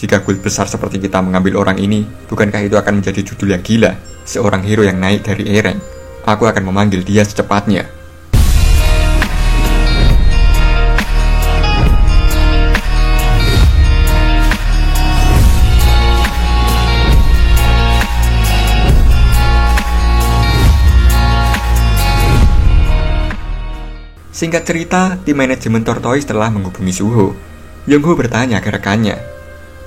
Jika guild besar seperti kita mengambil orang ini, bukankah itu akan menjadi judul yang gila? Seorang hero yang naik dari E-rank. Aku akan memanggil dia secepatnya. Singkat cerita, tim manajemen Tortoise telah menghubungi Suho. Youngho bertanya ke rekannya,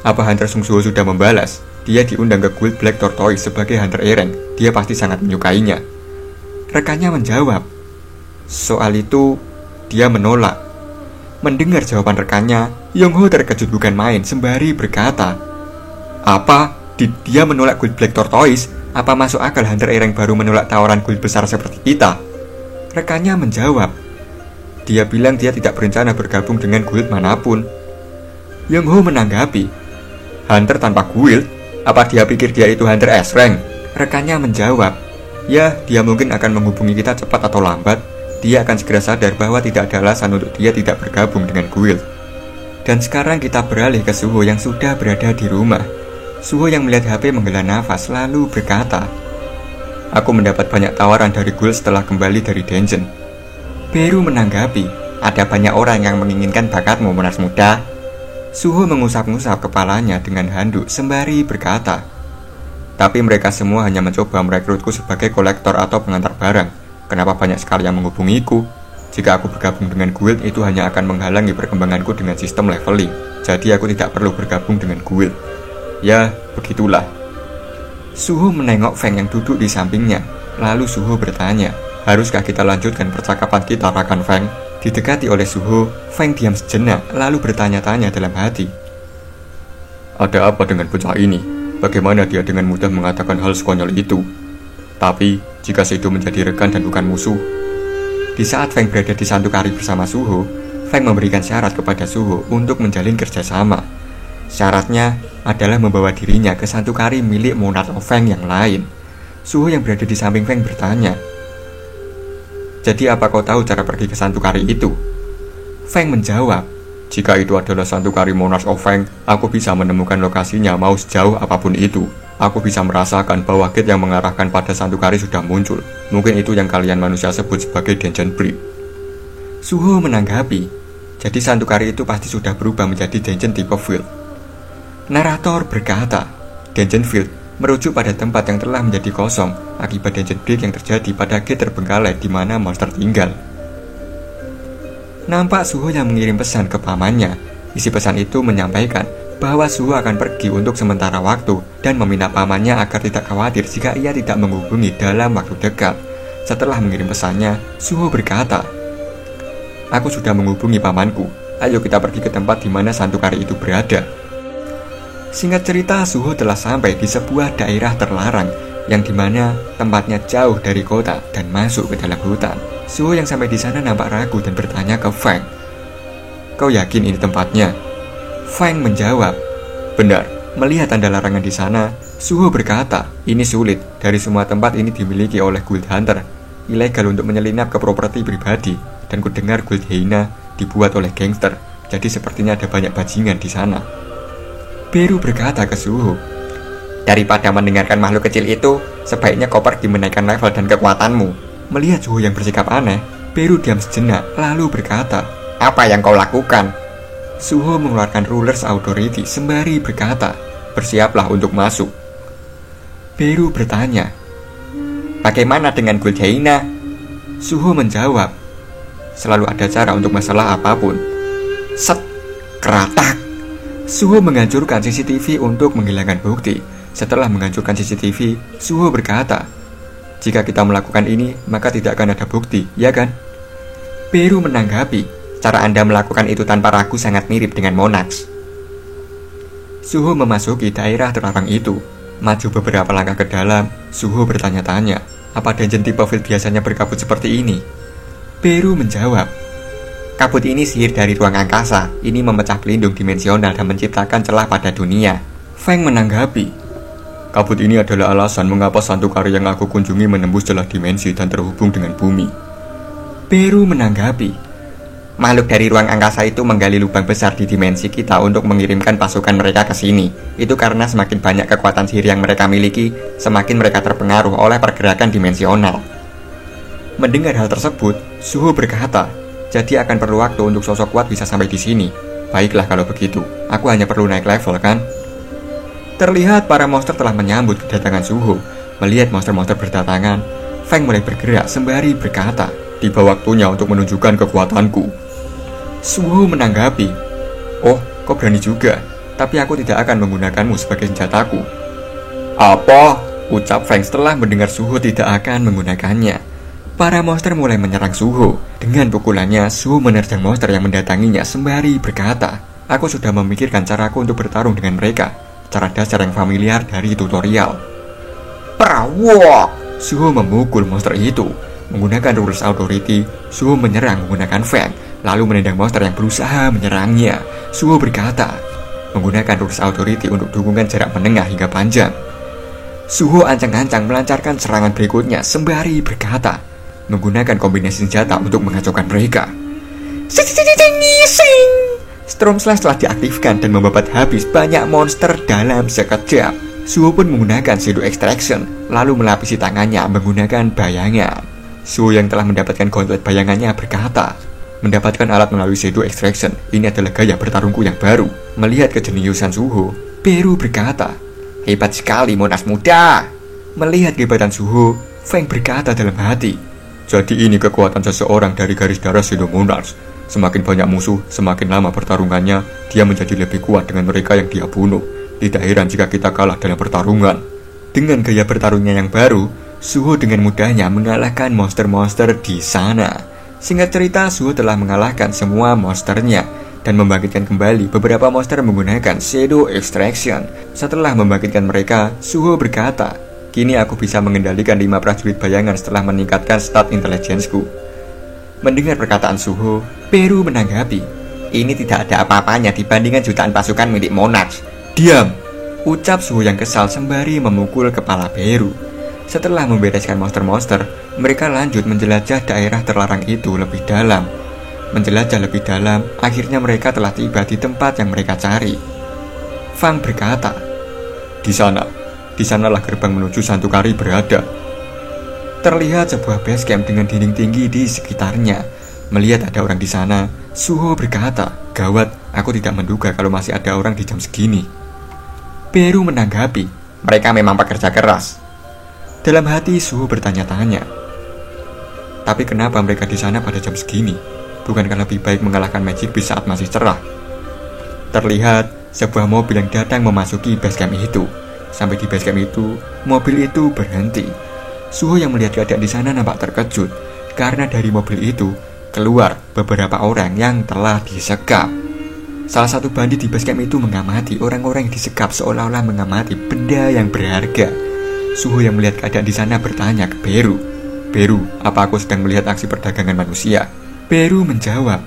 apa Hunter Sung Suho sudah membalas? Dia diundang ke guild Black Tortoise sebagai Hunter E-rank. Dia pasti sangat menyukainya. Rekannya menjawab, soal itu dia menolak. Mendengar jawaban rekannya, Youngho terkejut bukan main sembari berkata, apa? Dia menolak guild Black Tortoise? Apa masuk akal Hunter E-rank baru menolak tawaran guild besar seperti kita? Rekannya menjawab, dia bilang dia tidak berencana bergabung dengan guild manapun. Youngho menanggapi, Hunter tanpa guild? Apa dia pikir dia itu Hunter S-rank? Rekannya menjawab, ya, dia mungkin akan menghubungi kita cepat atau lambat. Dia akan segera sadar bahwa tidak ada alasan untuk dia tidak bergabung dengan guild. Dan sekarang kita beralih ke Suho yang sudah berada di rumah. Suho yang melihat HP menghela nafas lalu berkata, aku mendapat banyak tawaran dari guild setelah kembali dari dungeon. Beru menanggapi, ada banyak orang yang menginginkan bakatmu, Monas muda. Suho mengusap-ngusap kepalanya dengan handuk sembari berkata, tapi mereka semua hanya mencoba merekrutku sebagai kolektor atau pengantar barang. Kenapa banyak sekali yang menghubungiku? Jika aku bergabung dengan guild, itu hanya akan menghalangi perkembanganku dengan sistem leveling. Jadi aku tidak perlu bergabung dengan guild. Ya, begitulah. Suho menengok Feng yang duduk di sampingnya. Lalu Suho bertanya, haruskah kita lanjutkan percakapan kita, Rakan Feng? Didekati oleh Suho, Feng diam sejenak, lalu bertanya-tanya dalam hati. Ada apa dengan bocah ini? Bagaimana dia dengan mudah mengatakan hal sekonyol itu? Tapi, jika Seido menjadi rekan dan bukan musuh. Di saat Feng berada di Santukari bersama Suho, Feng memberikan syarat kepada Suho untuk menjalin kerjasama. Syaratnya adalah membawa dirinya ke Santukari milik Monarch of Feng yang lain. Suho yang berada di samping Feng bertanya, jadi apa kau tahu cara pergi ke Santukari itu? Feng menjawab, jika itu adalah Santukari Monarch of Feng, aku bisa menemukan lokasinya mau sejauh apapun itu. Aku bisa merasakan bahwa gate yang mengarahkan pada Santukari sudah muncul. Mungkin itu yang kalian manusia sebut sebagai Dungeon Break. Suho menanggapi, jadi Santukari itu pasti sudah berubah menjadi dungeon tipe field. Narator berkata, Dungeon Field merujuk pada tempat yang telah menjadi kosong akibat dungeon break yang terjadi pada gate terbengkalai di mana monster tinggal. Nampak Suho yang mengirim pesan ke pamannya. Isi pesan itu menyampaikan bahwa Suho akan pergi untuk sementara waktu dan meminta pamannya agar tidak khawatir jika ia tidak menghubungi dalam waktu dekat. Setelah mengirim pesannya, Suho berkata, aku sudah menghubungi pamanku. Ayo kita pergi ke tempat di mana Santukari itu berada. Singkat cerita, Suho telah sampai di sebuah daerah terlarang yang dimana tempatnya jauh dari kota dan masuk ke dalam hutan. Suho yang sampai di sana nampak ragu dan bertanya ke Feng, kau yakin ini tempatnya? Feng menjawab, benar. Melihat tanda larangan di sana, Suho berkata, ini sulit. Dari semua tempat ini dimiliki oleh guild hunter. Ilegal untuk menyelinap ke properti pribadi. Dan kudengar guild Heina dibuat oleh gangster. Jadi sepertinya ada banyak bajingan di sana. Beru berkata ke Suho, daripada mendengarkan makhluk kecil itu, sebaiknya kau pergi menaikkan level dan kekuatanmu. Melihat Suho yang bersikap aneh, Beru diam sejenak lalu berkata, apa yang kau lakukan? Suho mengeluarkan Ruler's Authority sembari berkata, bersiaplah untuk masuk. Beru bertanya, bagaimana dengan guild Heina? Suho menjawab, selalu ada cara untuk masalah apapun. Set, keratak. Suho menghancurkan CCTV untuk menghilangkan bukti. Setelah menghancurkan CCTV, Suho berkata, jika kita melakukan ini, maka tidak akan ada bukti, ya kan? Beru menanggapi, cara Anda melakukan itu tanpa ragu sangat mirip dengan Monarch. Suho memasuki daerah terlarang itu. Maju beberapa langkah ke dalam, Suho bertanya-tanya, apa dungeon tipe field biasanya berkabut seperti ini? Beru menjawab, kabut ini sihir dari ruang angkasa. Ini memecah pelindung dimensional dan menciptakan celah pada dunia. Feng menanggapi, kabut ini adalah alasan mengapa Santukari yang aku kunjungi menembus celah dimensi dan terhubung dengan bumi. Beru menanggapi, Makhluk dari ruang angkasa itu menggali lubang besar di dimensi kita untuk mengirimkan pasukan mereka ke sini. Itu karena semakin banyak kekuatan sihir yang mereka miliki, semakin mereka terpengaruh oleh pergerakan dimensional. Mendengar hal tersebut, Suho berkata, jadi akan perlu waktu untuk sosok kuat bisa sampai di sini. Baiklah kalau begitu, aku hanya perlu naik level kan? Terlihat para monster telah menyambut kedatangan Suho. Melihat monster-monster berdatangan, Feng mulai bergerak sembari berkata, tiba waktunya untuk menunjukkan kekuatanku. Suho menanggapi, oh, kau berani juga, tapi aku tidak akan menggunakanmu sebagai senjataku. Apa? Ucap Feng setelah mendengar Suho tidak akan menggunakannya. Para monster mulai menyerang Suho. Dengan pukulannya, Suho menerjang monster yang mendatanginya sembari berkata, aku sudah memikirkan caraku untuk bertarung dengan mereka. Cara dasar yang familiar dari tutorial. Prawok! Suho memukul monster itu. Menggunakan Rules Authority, Suho menyerang menggunakan Feng, lalu menendang monster yang berusaha menyerangnya. Suho berkata, menggunakan Rules Authority untuk dukungan jarak menengah hingga panjang. Suho ancang-ancang melancarkan serangan berikutnya sembari berkata, menggunakan kombinasi senjata untuk mengacaukan mereka. Storm Slash telah diaktifkan dan membabat habis banyak monster dalam sekejap. Suho pun menggunakan Shadow Extraction, lalu melapisi tangannya menggunakan bayangan. Suho yang telah mendapatkan gauntlet bayangannya berkata, mendapatkan alat melalui Shadow Extraction, ini adalah gaya bertarungku yang baru. Melihat kejeniusan Suho, Beru berkata, hebat sekali Monas muda. Melihat kehebatan Suho, Feng berkata dalam hati, jadi ini kekuatan seseorang dari garis darah Shadow Monarchs. Semakin banyak musuh, semakin lama pertarungannya, dia menjadi lebih kuat dengan mereka yang dia bunuh. Tidak heran jika kita kalah dalam pertarungan. Dengan gaya bertarungnya yang baru, Suho dengan mudahnya mengalahkan monster-monster di sana. Singkat cerita, Suho telah mengalahkan semua monsternya dan membangkitkan kembali beberapa monster menggunakan Shadow Extraction. Setelah membangkitkan mereka, Suho berkata, kini aku bisa mengendalikan 5 prajurit bayangan setelah meningkatkan stat intelligence-ku. Mendengar perkataan Suho, Beru menanggapi, ini tidak ada apa-apanya dibandingkan jutaan pasukan milik Monarch. Diam! Ucap Suho yang kesal sembari memukul kepala Beru. Setelah membereskan monster-monster, mereka lanjut menjelajah daerah terlarang itu lebih dalam. Menjelajah lebih dalam, akhirnya mereka telah tiba di tempat yang mereka cari. Fang berkata, di sanalah gerbang menuju Santukari berada. Terlihat sebuah base camp dengan dinding tinggi di sekitarnya. Melihat ada orang di sana, Suho berkata, gawat, aku tidak menduga kalau masih ada orang di jam segini. Beru menanggapi, mereka memang pekerja keras. Dalam hati Suho bertanya-tanya, tapi kenapa mereka di sana pada jam segini? Bukankah lebih baik mengalahkan Magic Beast saat masih cerah? Terlihat sebuah mobil yang datang memasuki base camp itu. Sampai di base camp itu, mobil itu berhenti. Suho yang melihat keadaan di sana nampak terkejut karena dari mobil itu keluar beberapa orang yang telah disekap. Salah satu bandit di base camp itu mengamati orang-orang yang disekap seolah-olah mengamati benda yang berharga. Suho yang melihat keadaan di sana bertanya ke Beru, Beru, apa aku sedang melihat aksi perdagangan manusia? Beru menjawab,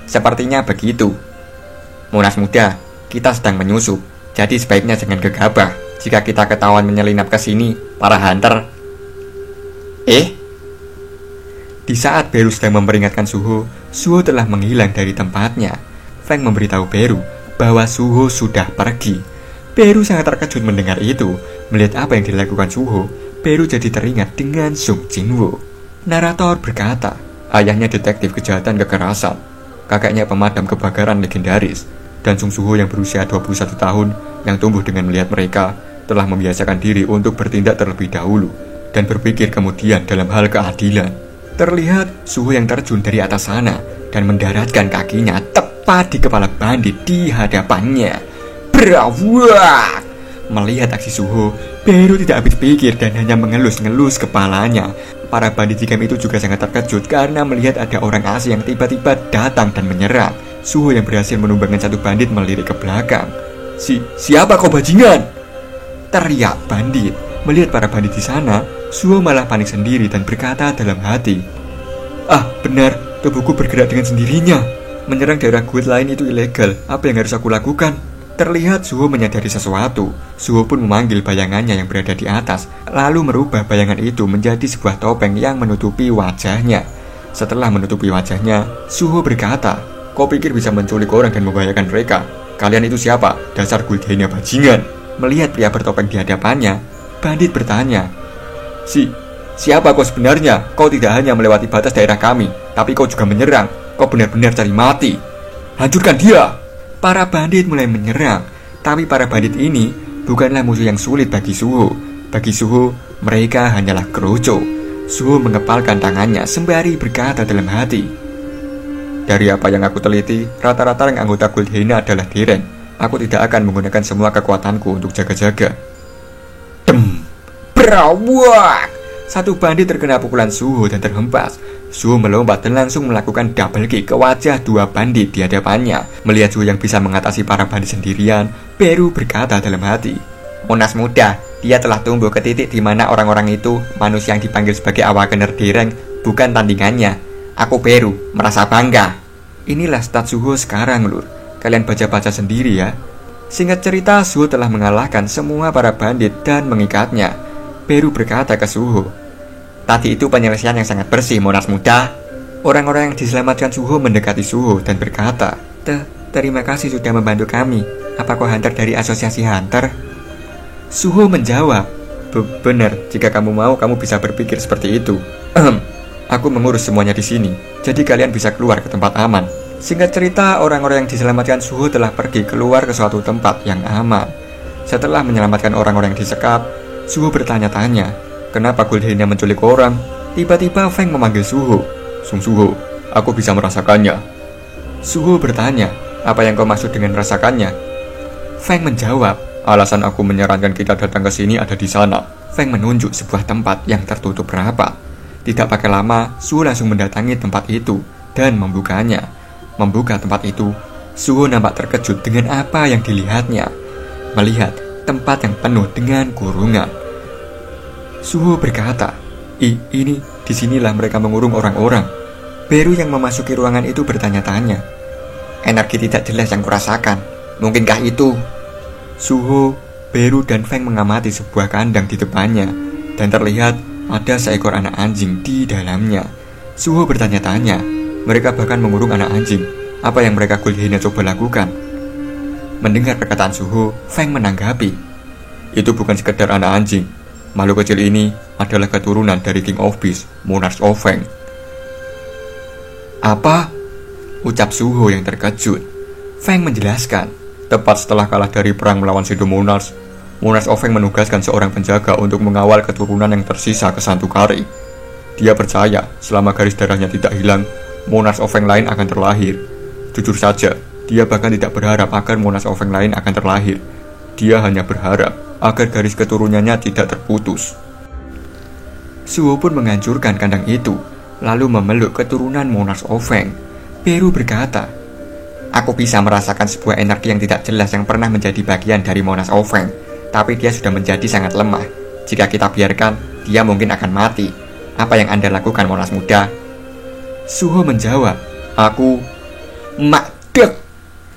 sepertinya begitu. Monas muda, kita sedang menyusup, jadi sebaiknya jangan gegabah. Jika kita ketahuan menyelinap ke sini, para hunter. Di saat Beru sedang memperingatkan Suho, Suho telah menghilang dari tempatnya. Feng memberitahu Beru bahwa Suho sudah pergi. Beru sangat terkejut mendengar itu. Melihat apa yang dilakukan Suho, Beru jadi teringat dengan Sung Jinwoo. Narator berkata, ayahnya detektif kejahatan kekerasan, kakaknya pemadam kebakaran legendaris, dan Sung Suho yang berusia 21 tahun yang tumbuh dengan melihat mereka telah membiasakan diri untuk bertindak terlebih dahulu dan berpikir kemudian dalam hal keadilan. Terlihat Suho yang terjun dari atas sana dan mendaratkan kakinya tepat di kepala bandit di hadapannya. Berawak! Melihat aksi Suho, Beru tidak habis pikir dan hanya mengelus-ngelus kepalanya. Para bandit di camp itu juga sangat terkejut karena melihat ada orang asing yang tiba-tiba datang dan menyerang. Suho yang berhasil menumbangkan satu bandit melirik ke belakang. Siapa kau bajingan? Teriak bandit. Melihat para bandit di sana, Suho malah panik sendiri dan berkata dalam hati, benar, tubuhku bergerak dengan sendirinya. Menyerang daerah guild lain itu ilegal. Apa yang harus aku lakukan? Terlihat Suho menyadari sesuatu. Suho pun memanggil bayangannya yang berada di atas, lalu merubah bayangan itu menjadi sebuah topeng yang menutupi wajahnya. Setelah menutupi wajahnya, Suho berkata, "Kau pikir bisa menculik orang dan membahayakan mereka? Kalian itu siapa? Dasar Guildhenia bajingan." Melihat pria bertopeng di hadapannya, bandit bertanya, Siapa kau sebenarnya? Kau tidak hanya melewati batas daerah kami, tapi kau juga menyerang. Kau benar-benar cari mati. Hancurkan dia!" Para bandit mulai menyerang, tapi para bandit ini bukanlah musuh yang sulit bagi Suho. Bagi Suho, mereka hanyalah keroco. Suho mengepalkan tangannya sembari berkata dalam hati, "Dari apa yang aku teliti, rata-rata yang anggota Guildhenia adalah direng. Aku tidak akan menggunakan semua kekuatanku untuk jaga-jaga." Dem! Berawak! Satu bandit terkena pukulan Suho dan terhempas. Suho melompat dan langsung melakukan double kick ke wajah dua bandit di hadapannya. Melihat Suho yang bisa mengatasi para bandit sendirian, Beru berkata dalam hati, "Monas muda, dia telah tumbuh ke titik di mana orang-orang itu, manusia yang dipanggil sebagai awakener direng, bukan tandingannya. Aku Beru, merasa bangga." Inilah stat Suho sekarang, lur. Kalian baca-baca sendiri ya. Singkat cerita, Suho telah mengalahkan semua para bandit dan mengikatnya. Beru berkata ke Suho, "Tadi itu penyelesaian yang sangat bersih, Monas muda." Orang-orang yang diselamatkan Suho mendekati Suho dan berkata, Terima kasih sudah membantu kami. Apa kau hunter dari asosiasi hunter?" Suho menjawab, Benar, jika kamu mau, kamu bisa berpikir seperti itu. Aku mengurus semuanya di sini, jadi kalian bisa keluar ke tempat aman." Singkat cerita, orang-orang yang diselamatkan Suho telah pergi keluar ke suatu tempat yang aman. Setelah menyelamatkan orang-orang yang disekap, Suho bertanya-tanya, kenapa Guildhenia menculik orang? Tiba-tiba Feng memanggil Suho. Suho, aku bisa merasakannya." Suho bertanya, apa yang kau maksud dengan merasakannya? Feng menjawab, alasan aku menyarankan kita datang ke sini ada di sana. Feng menunjuk sebuah tempat yang tertutup rapat. Tidak pakai lama, Suho langsung mendatangi tempat itu dan membukanya. Membuka tempat itu, Suho nampak terkejut dengan apa yang dilihatnya. Melihat tempat yang penuh dengan kurungan. Suho berkata, Ini, disinilah mereka mengurung orang-orang." Beru yang memasuki ruangan itu bertanya-tanya, "Energi tidak jelas yang kurasakan, mungkinkah itu?" Suho, Beru, dan Feng mengamati sebuah kandang di depannya, dan terlihat ada seekor anak anjing di dalamnya. Suho bertanya-tanya, mereka bahkan mengurung anak anjing. Apa yang mereka Guildhenia coba lakukan? Mendengar perkataan Suho, Feng menanggapi, "Itu bukan sekedar anak anjing. Makhluk kecil ini adalah keturunan dari King of Beasts, Monarch of Feng." "Apa?" ucap Suho yang terkejut. Feng menjelaskan, tepat setelah kalah dari perang melawan Shadow Monarch, Monarch of Feng menugaskan seorang penjaga untuk mengawal keturunan yang tersisa ke Santukari. Dia percaya selama garis darahnya tidak hilang, Monarch of Feng lain akan terlahir. Jujur saja, dia bahkan tidak berharap agar Monarch of Feng lain akan terlahir. Dia hanya berharap agar garis keturunannya tidak terputus. Suho pun menghancurkan kandang itu, lalu memeluk keturunan Monarch of Feng. Beru berkata, "Aku bisa merasakan sebuah energi yang tidak jelas yang pernah menjadi bagian dari Monarch of Feng, tapi dia sudah menjadi sangat lemah. Jika kita biarkan, dia mungkin akan mati. Apa yang Anda lakukan, Monas muda?" Suho menjawab, "Aku..." Makdek!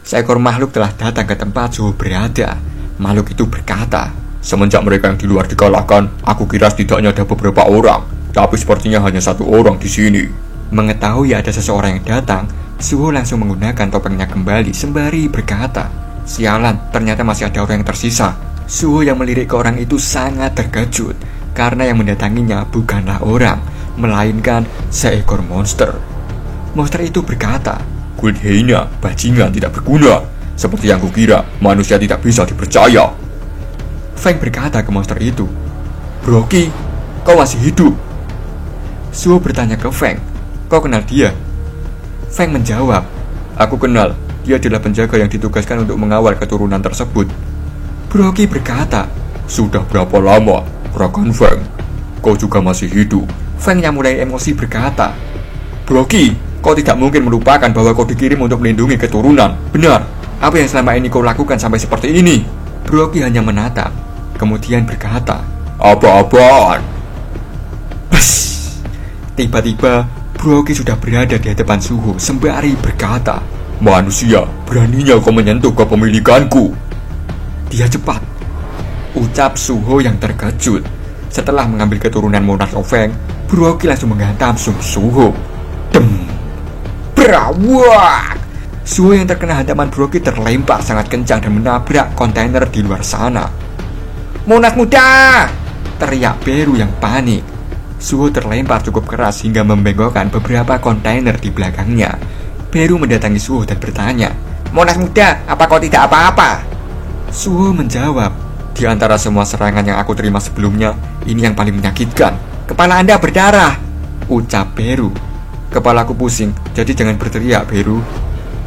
Seekor makhluk telah datang ke tempat Suho berada. Makhluk itu berkata, "Semenjak mereka yang di luar dikalahkan, aku kira setidaknya ada beberapa orang, tapi sepertinya hanya satu orang di sini." Mengetahui ada seseorang yang datang, Suho langsung menggunakan topengnya kembali sembari berkata, "Sialan, ternyata masih ada orang yang tersisa." Suho yang melirik ke orang itu sangat terkejut, karena yang mendatanginya bukanlah orang, melainkan seekor monster. Monster itu berkata, "Guildhenia, bajingan tidak berguna. Seperti yang kukira, manusia tidak bisa dipercaya." Feng berkata ke monster itu, "Broki, kau masih hidup?" Suho bertanya ke Feng, "Kau kenal dia?" Feng menjawab, "Aku kenal, dia adalah penjaga yang ditugaskan untuk mengawal keturunan tersebut." Broki berkata, "Sudah berapa lama, Rakan Feng? Kau juga masih hidup?" Feng yang mulai emosi berkata, "Broki, kau tidak mungkin melupakan bahwa kau dikirim untuk melindungi keturunan, benar? Apa yang selama ini kau lakukan sampai seperti ini?" Broki hanya menatap, kemudian berkata, "Apa-apaan?" Tiba-tiba, Broki sudah berada di hadapan Suho sembari berkata, "Manusia, beraninya kau menyentuh kepemilikanku." "Dia cepat," ucap Suho yang terkejut. Setelah mengambil keturunan Monarch of Feng, Broki langsung menghantam Suho. Berawak! Suho yang terkena hantaman Brookie terlempar sangat kencang dan menabrak kontainer di luar sana. Monas muda! Teriak Beru yang panik. Suho terlempar cukup keras hingga membengkokkan beberapa kontainer di belakangnya. Beru mendatangi Suho dan bertanya, Monas muda, apa kau tidak apa-apa? Suho menjawab, di antara semua serangan yang aku terima sebelumnya, ini yang paling menyakitkan. Kepala Anda berdarah, ucap Beru. Kepalaku pusing, jadi jangan berteriak, Beru,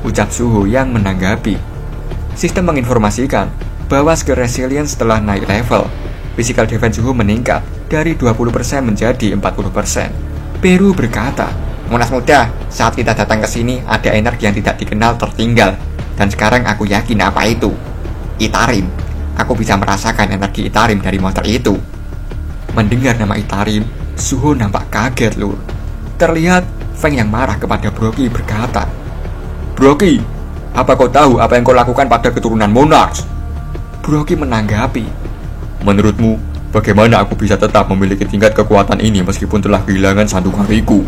ucap Suho yang menanggapi. Sistem menginformasikan bahwa skill resilience setelah naik level. Physical defense Suho meningkat dari 20% menjadi 40%. Beru berkata, Monas muda, saat kita datang ke sini ada energi yang tidak dikenal tertinggal. Dan sekarang aku yakin apa itu. Itarim. Aku bisa merasakan energi Itarim dari monster itu. Mendengar nama Itarim, Suho nampak kaget, lur. Terlihat Feng yang marah kepada Brookie berkata, Brookie, apa kau tahu apa yang kau lakukan pada keturunan Monarchs? Brookie menanggapi, menurutmu, bagaimana aku bisa tetap memiliki tingkat kekuatan ini meskipun telah kehilangan sandunganiku?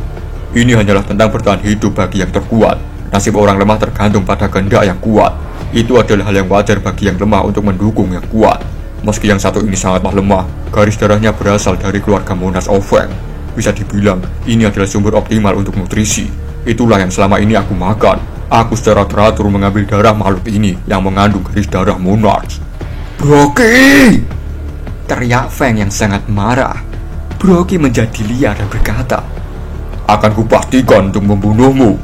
Ini hanyalah tentang bertahan hidup bagi yang terkuat. Nasib orang lemah tergantung pada kehendak yang kuat. Itu adalah hal yang wajar bagi yang lemah untuk mendukung yang kuat. Meski yang satu ini sangatlah lemah, garis darahnya berasal dari keluarga Monarch of Feng. Bisa dibilang, ini adalah sumber optimal untuk nutrisi. Itulah yang selama ini aku makan. Aku secara teratur mengambil darah makhluk ini yang mengandung garis darah Monarch. Brookie! Teriak Feng yang sangat marah. Brookie menjadi liar dan berkata, akan kupastikan untuk membunuhmu.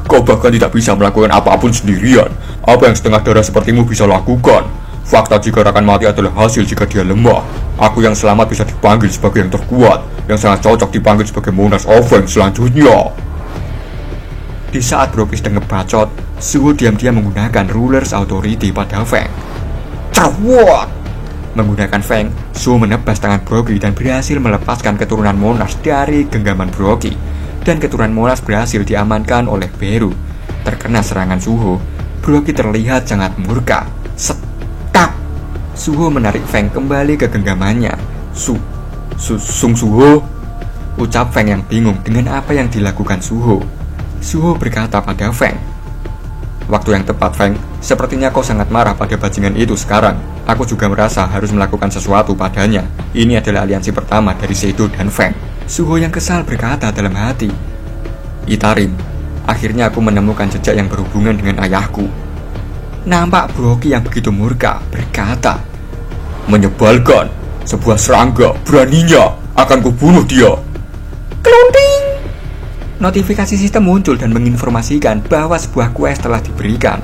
Kau bahkan tidak bisa melakukan apapun sendirian. Apa yang setengah darah sepertimu bisa lakukan? Fakta jika rekan mati adalah hasil jika dia lemah. Aku yang selamat bisa dipanggil sebagai yang terkuat, yang sangat cocok dipanggil sebagai Monarch of Feng selanjutnya. Di saat Brookie sedang ngebacot, Suho diam-diam menggunakan Ruler's Authority pada Feng. Cerwot! Menggunakan Feng, Suho menebas tangan Brookie dan berhasil melepaskan keturunan Monarch dari genggaman Brookie. Dan keturunan Monarch berhasil diamankan oleh Beru. Terkena serangan Suho, Brookie terlihat sangat murka. Setak! Suho menarik Feng kembali ke genggamannya. Sung Suho? Ucap Feng yang bingung dengan apa yang dilakukan Suho. Suho berkata pada Feng, waktu yang tepat, Feng. Sepertinya kau sangat marah pada bajingan itu sekarang. Aku juga merasa harus melakukan sesuatu padanya. Ini adalah aliansi pertama dari Seido dan Feng. Suho yang kesal berkata dalam hati, Itarim, akhirnya aku menemukan jejak yang berhubungan dengan ayahku. Nampak Brookie yang begitu murka berkata, menyebalkan, sebuah serangga, beraninya, akan kubunuh dia. Kelunting! Notifikasi sistem muncul dan menginformasikan bahwa sebuah quest telah diberikan.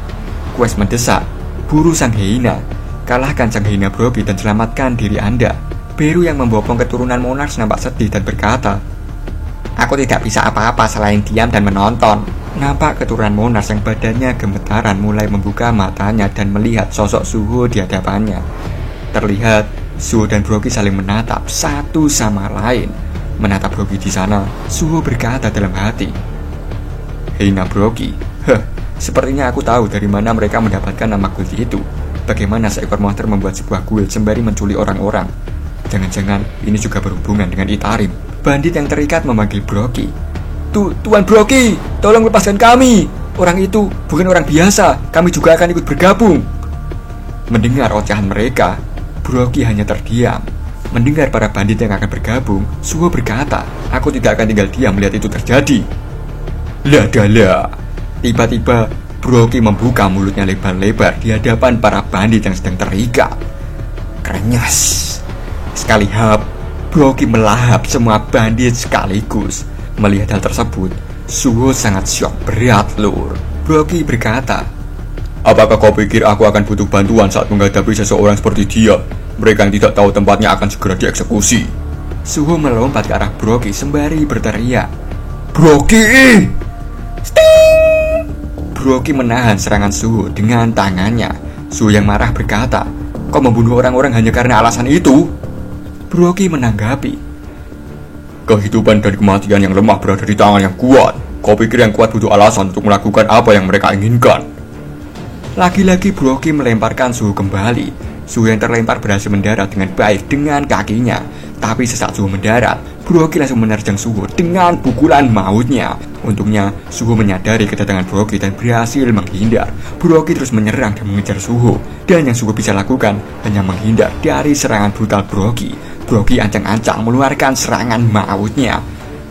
Quest mendesak, buru sang hyena, kalahkan sang hyena Brookie dan selamatkan diri Anda. Beru yang membopong keturunan Monarch nampak sedih dan berkata, aku tidak bisa apa-apa selain diam dan menonton. Nampak keturunan Monarch yang badannya gemetaran mulai membuka matanya dan melihat sosok Suho di hadapannya. Terlihat Suho dan Brookie saling menatap satu sama lain. Menatap Brookie di sana, Suho berkata dalam hati, Hyena Brookie, sepertinya aku tahu dari mana mereka mendapatkan nama guild itu. Bagaimana seekor monster membuat sebuah guild sembari menculik orang-orang. Jangan-jangan ini juga berhubungan dengan Itarim. Bandit yang terikat memanggil Brookie. Tuan Brookie, tolong lepaskan kami. Orang itu bukan orang biasa. Kami juga akan ikut bergabung. Mendengar ocehan mereka, Brookie hanya terdiam. Mendengar para bandit yang akan bergabung, Suho berkata, aku tidak akan tinggal diam melihat itu terjadi. Ladalah. Tiba-tiba Brookie membuka mulutnya lebar-lebar di hadapan para bandit yang sedang terikat. Krenyes. Sekali hap, Brookie melahap semua bandit sekaligus. Melihat hal tersebut, Suho sangat syok berat, lur. Brookie berkata, apakah kau pikir aku akan butuh bantuan saat menghadapi seseorang seperti dia? Mereka yang tidak tahu tempatnya akan segera dieksekusi. Suho melompat ke arah Brookie sembari berteriak, Brookie! Sting! Brookie menahan serangan Suho dengan tangannya. Suho yang marah berkata, kau membunuh orang-orang hanya karena alasan itu? Brookie menanggapi, kehidupan dan kematian yang lemah berada di tangan yang kuat. Kau pikir yang kuat butuh alasan untuk melakukan apa yang mereka inginkan? Lagi-lagi Brookie melemparkan Suho kembali. Suho yang terlempar berhasil mendarat dengan baik dengan kakinya. Tapi sesaat Suho mendarat, Brookie langsung menerjang Suho dengan pukulan mautnya. Untungnya, Suho menyadari kedatangan Brookie dan berhasil menghindar. Brookie terus menyerang dan mengejar Suho, dan yang Suho bisa lakukan hanya menghindar dari serangan brutal Brookie. Brookie ancang-ancang mengeluarkan serangan mautnya.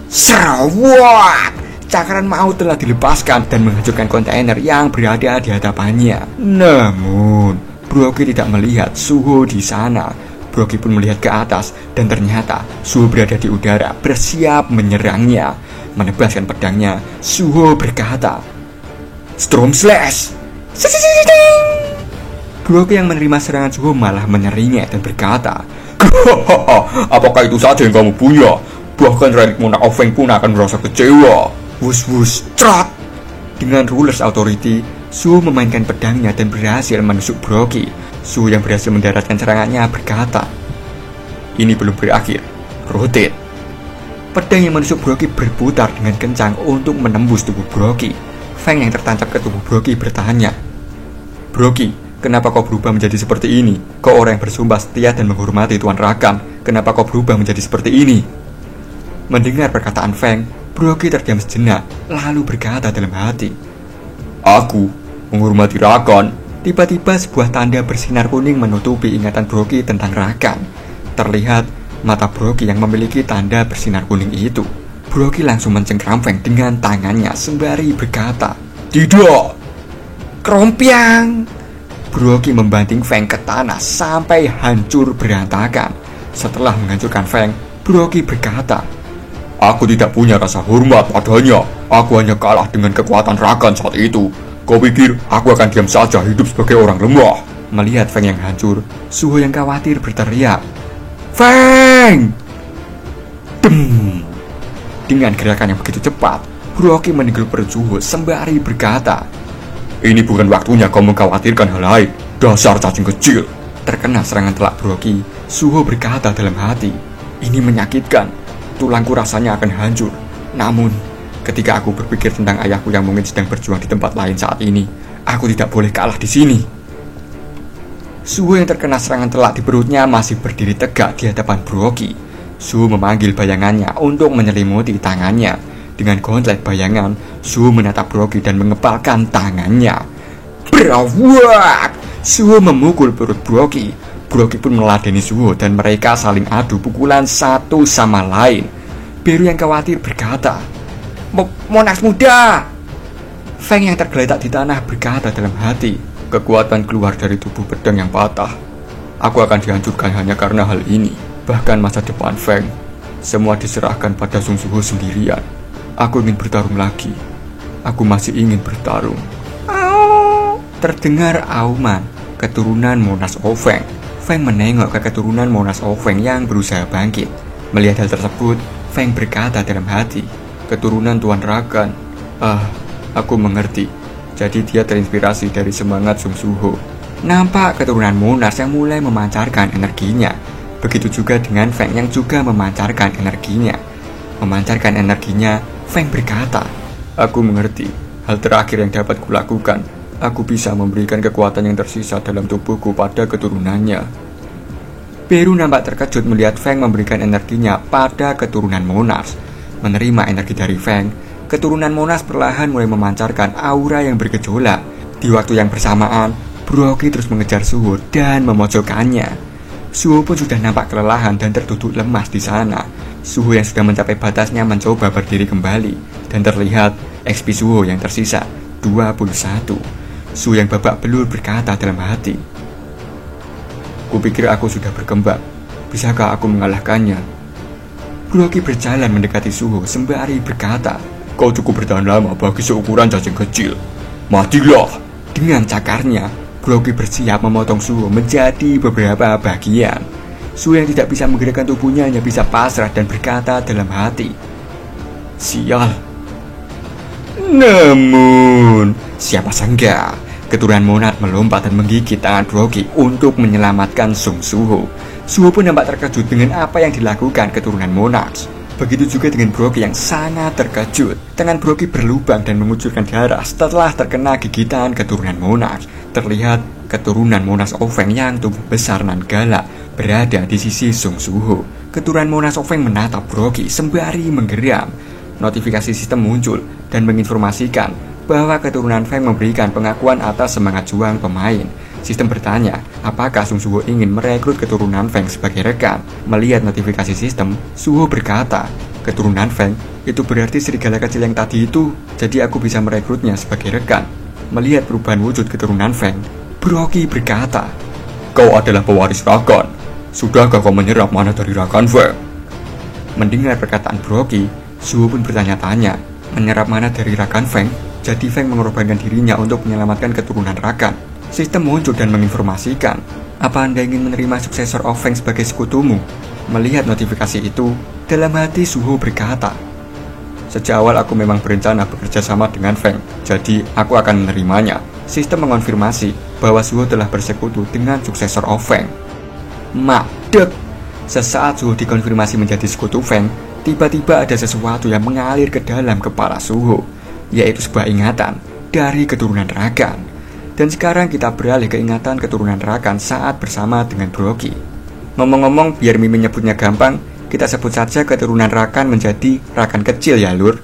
Serawat! Cakaran maut telah dilepaskan dan menghancurkan kontainer yang berada di hadapannya. Namun, Brookie tidak melihat Suho di sana. Brookie pun melihat ke atas dan ternyata Suho berada di udara bersiap menyerangnya. Menebaskan pedangnya, Suho berkata, "Storm Slash!" Brookie yang menerima serangan Suho malah menyeringai dan berkata, "Apakah itu saja yang kamu punya? Bahkan relik Monarch of Feng pun akan merasa kecewa." Wus, trot! Dengan Ruler's Authority, Suho memainkan pedangnya dan berhasil menusuk Brookie. Suho yang berhasil mendaratkan serangannya berkata, "Ini belum berakhir. Rotate." Pedang yang menusuk Brookie berputar dengan kencang untuk menembus tubuh Brookie. Feng yang tertancap ke tubuh Brookie bertanya, "Brookie, kenapa kau berubah menjadi seperti ini? Kau orang yang bersumpah setia dan menghormati Tuan Rakan. Kenapa kau berubah menjadi seperti ini?" Mendengar perkataan Feng, Brookie terdiam sejenak, lalu berkata dalam hati, "Aku menghormati Rakan." Tiba-tiba sebuah tanda bersinar kuning menutupi ingatan Brookie tentang Rakan. Terlihat mata Brookie yang memiliki tanda bersinar kuning itu. Brookie langsung mencengkram Feng dengan tangannya sembari berkata, "Tidak!" Krompiang! Brookie membanting Feng ke tanah sampai hancur berantakan. Setelah menghancurkan Feng, Brookie berkata, "Aku tidak punya rasa hormat padanya. Aku hanya kalah dengan kekuatan Rakan saat itu. Kau pikir aku akan diam saja hidup sebagai orang lemah?" Melihat Feng yang hancur, Suho yang khawatir berteriak, "Feng!" Dem! Dengan gerakan yang begitu cepat, Brookie menegel perut Suho sembari berkata, "Ini bukan waktunya kau mengkhawatirkan hal lain, dasar cacing kecil." Terkena serangan telak Brookie, Suho berkata dalam hati, "Ini menyakitkan, tulangku rasanya akan hancur. Namun, ketika aku berpikir tentang ayahku yang mungkin sedang berjuang di tempat lain saat ini, aku tidak boleh kalah di sini." Suho yang terkena serangan telak di perutnya masih berdiri tegak di hadapan Brookie. Suho memanggil bayangannya untuk menyelimuti tangannya. Dengan gauntlet bayangan, Suho menatap Brookie dan mengepalkan tangannya. Berawak! Suho memukul perut Brookie. Brookie pun meladeni Suho dan mereka saling adu pukulan satu sama lain. Beru yang khawatir berkata, "Monarch muda!" Feng yang tergeletak di tanah berkata dalam hati, "Kekuatan keluar dari tubuh pedang yang patah. Aku akan dihancurkan hanya karena hal ini. Bahkan masa depan Feng, semua diserahkan pada Sung Suho sendirian. Aku ingin bertarung lagi. Aku masih ingin bertarung." Terdengar auman keturunan Monarch of Feng. Feng menengok ke keturunan Monarch of Feng yang berusaha bangkit. Melihat hal tersebut, Feng berkata dalam hati, "Keturunan Tuan Rakan. Aku mengerti." Jadi dia terinspirasi dari semangat Sung Suho. Nampak keturunan Monarch yang mulai memancarkan energinya. Begitu juga dengan Feng yang juga memancarkan energinya. Memancarkan energinya, Feng berkata, "Aku mengerti. Hal terakhir yang dapat kulakukan, aku bisa memberikan kekuatan yang tersisa dalam tubuhku pada keturunannya." Beru nampak terkejut melihat Feng memberikan energinya pada keturunan Monarch. Menerima energi dari Feng, keturunan Monarch perlahan mulai memancarkan aura yang bergejolak. Di waktu yang bersamaan, Brookie terus mengejar Suho dan memojokkannya. Suho pun sudah nampak kelelahan dan terduduk lemas di sana. Suho yang sudah mencapai batasnya mencoba berdiri kembali, dan terlihat XP Suho yang tersisa 21. Suho yang babak belur berkata dalam hati, "Kupikir aku sudah berkembang. Bisakah aku mengalahkannya?" Brookie berjalan mendekati Suho sembari berkata, "Kau cukup bertahan lama bagi seukuran cacing kecil. Matilah!" Dengan cakarnya, Brookie bersiap memotong Suho menjadi beberapa bagian. Suho yang tidak bisa menggerakkan tubuhnya hanya bisa pasrah dan berkata dalam hati, "Sial." Namun, siapa sangka, keturunan Monarch melompat dan menggigit tangan Brookie untuk menyelamatkan Sung Suho. Suho pun nampak terkejut dengan apa yang dilakukan keturunan Monarch. Begitu juga dengan Brookie yang sangat terkejut. Tangan Brookie berlubang dan mengucurkan darah setelah terkena gigitan keturunan Monarch. Terlihat keturunan Monarch of Feng yang tubuh besar dan galak berada di sisi Sung Suho. Keturunan Monarch of Feng menatap Brookie sembari menggeram. notifikasi sistem muncul dan menginformasikan bahwa keturunan Feng memberikan pengakuan atas semangat juang pemain. Sistem bertanya, apakah Sung Suho ingin merekrut keturunan Feng sebagai rekan? Melihat notifikasi sistem, Suho berkata, keturunan Feng itu berarti serigala kecil yang tadi itu, jadi aku bisa merekrutnya sebagai rekan. Melihat perubahan wujud keturunan Feng, Brooke berkata, kau adalah pewaris Rakan. Sudahkah kau menyerap mana dari Rakan Feng? Mendengar perkataan Brooke, Suho pun bertanya-tanya, menyerap mana dari Rakan Feng? Jadi Feng mengorbankan dirinya untuk menyelamatkan keturunan Rakan. Sistem muncul dan menginformasikan, apa Anda ingin menerima suksesor of Feng sebagai sekutumu? Melihat notifikasi itu, dalam hati Suho berkata, sejak awal aku memang berencana bekerja sama dengan Feng, jadi aku akan menerimanya. Sistem mengonfirmasi bahwa Suho telah bersekutu dengan suksesor of Feng. Madek! Sesaat Suho dikonfirmasi menjadi sekutu Feng, tiba-tiba ada sesuatu yang mengalir ke dalam kepala Suho, yaitu sebuah ingatan dari keturunan Rakan. Dan sekarang kita beralih ke ingatan keturunan Rakan saat bersama dengan Brooke. Ngomong-ngomong, biar Mimin nyebutnya gampang, kita sebut saja keturunan Rakan menjadi Rakan kecil ya lur.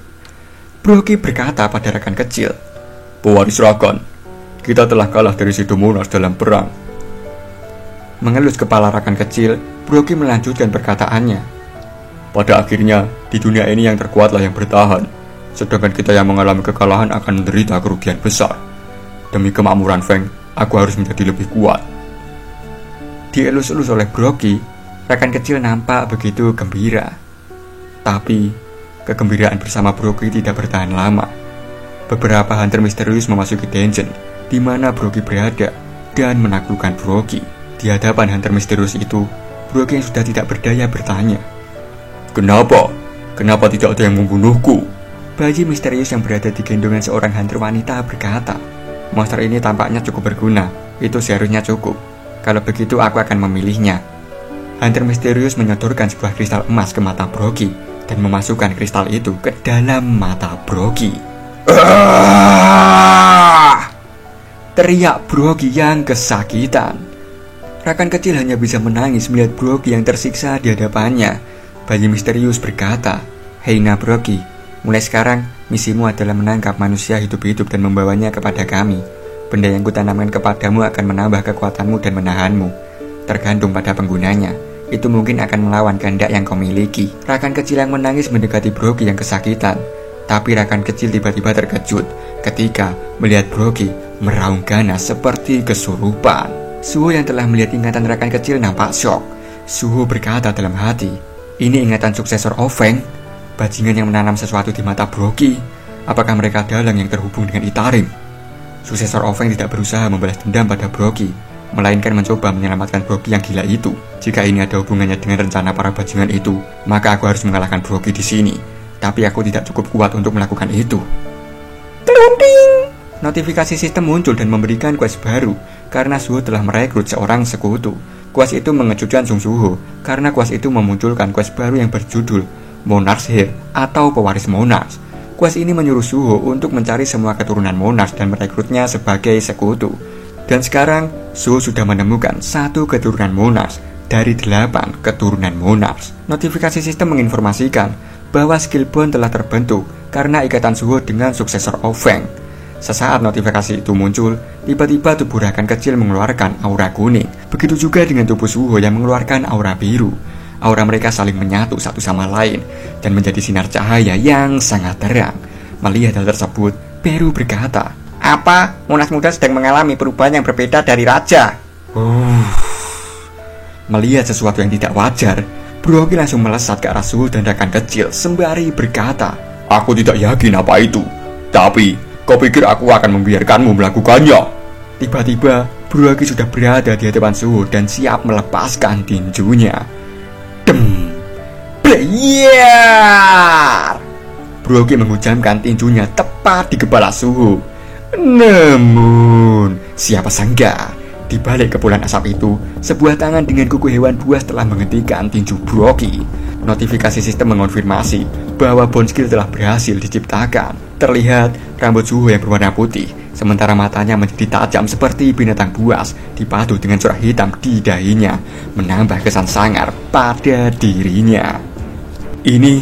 Brooke berkata pada Rakan kecil, pewaris Rakan, kita telah kalah dari Sidomonas dalam perang. Mengelus kepala Rakan kecil, Brooke melanjutkan perkataannya. Pada akhirnya, di dunia ini yang terkuatlah yang bertahan, sedangkan kita yang mengalami kekalahan akan menderita kerugian besar. Demi kemakmuran Feng, aku harus menjadi lebih kuat. Dielus-elus oleh Brooke, Rakan kecil nampak begitu gembira. Tapi, kegembiraan bersama Brooke tidak bertahan lama. Beberapa hunter misterius memasuki dungeon di mana Brooke berada dan menaklukkan Brooke. Di hadapan hunter misterius itu, Brooke yang sudah tidak berdaya bertanya, kenapa? Kenapa tidak ada yang membunuhku? Bayi misterius yang berada di gendongan seorang hunter wanita berkata, monster ini tampaknya cukup berguna, itu seharusnya cukup. Kalau begitu aku akan memilihnya. Hunter misterius menyodorkan sebuah kristal emas ke mata Brooke dan memasukkan kristal itu ke dalam mata Brooke. Teriak Brooke yang kesakitan. Rakan kecil hanya bisa menangis melihat Brooke yang tersiksa di hadapannya. Bayi misterius berkata, hei Brooke, mulai sekarang misimu adalah menangkap manusia hidup-hidup dan membawanya kepada kami. Benda yang kutanamkan kepadamu akan menambah kekuatanmu dan menahanmu. Tergantung pada penggunanya. Itu mungkin akan melawan kehendak yang kau miliki. Rakan kecil yang menangis mendekati Brooke yang kesakitan. Tapi rakan kecil tiba-tiba terkejut ketika melihat Brooke meraung ganas seperti kesurupan. Suho yang telah melihat ingatan rakan kecil nampak syok. Suho berkata dalam hati, ini ingatan suksesor of Feng? Bajingan yang menanam sesuatu di mata Brooke. Apakah mereka dalang yang terhubung dengan Itarim? Suksesor of Feng tidak berusaha membalas dendam pada Brooke, melainkan mencoba menyelamatkan Brooke yang gila itu. Jika ini ada hubungannya dengan rencana para bajingan itu, maka aku harus mengalahkan Brooke di sini. Tapi aku tidak cukup kuat untuk melakukan itu. Telunting! Notifikasi sistem muncul dan memberikan quest baru karena Suho telah merekrut seorang sekutu. Quest itu mengejutkan Sung Suho karena quest itu memunculkan quest baru yang berjudul Monarch's Heir atau pewaris Monarch. Quest ini menyuruh Suho untuk mencari semua keturunan Monarch dan merekrutnya sebagai sekutu. Dan sekarang Suho sudah menemukan satu keturunan Monarch dari 8 keturunan Monarch. Notifikasi sistem menginformasikan bahwa skill bond telah terbentuk karena ikatan Suho dengan suksesor of Feng. Sesaat notifikasi itu muncul, tiba-tiba tubuh rakan kecil mengeluarkan aura kuning. Begitu juga dengan tubuh Suho yang mengeluarkan aura biru. Aura mereka saling menyatu satu sama lain dan menjadi sinar cahaya yang sangat terang. Melihat hal tersebut, Beru berkata, apa? Monarch muda sedang mengalami perubahan yang berbeda dari raja. Melihat sesuatu yang tidak wajar, Brooke langsung melesat ke arah Suho dan rakan kecil sembari berkata, aku tidak yakin apa itu, tapi kau pikir aku akan membiarkanmu melakukannya? Tiba-tiba, Brooke sudah berada di hadapan Suho dan siap melepaskan tinjunya. Dem! Blayar! Brooke menghujamkan tinjunya tepat di kepala Suho. Namun, siapa sangka, di balik kepulan asap itu, sebuah tangan dengan kuku hewan buas telah menghentikan tinju Brooke. Notifikasi sistem mengonfirmasi bahwa bond skill telah berhasil diciptakan. Terlihat rambut Suho yang berwarna putih, sementara matanya menjadi tajam seperti binatang buas, dipadu dengan corak hitam di dahinya, menambah kesan sangar pada dirinya. Ini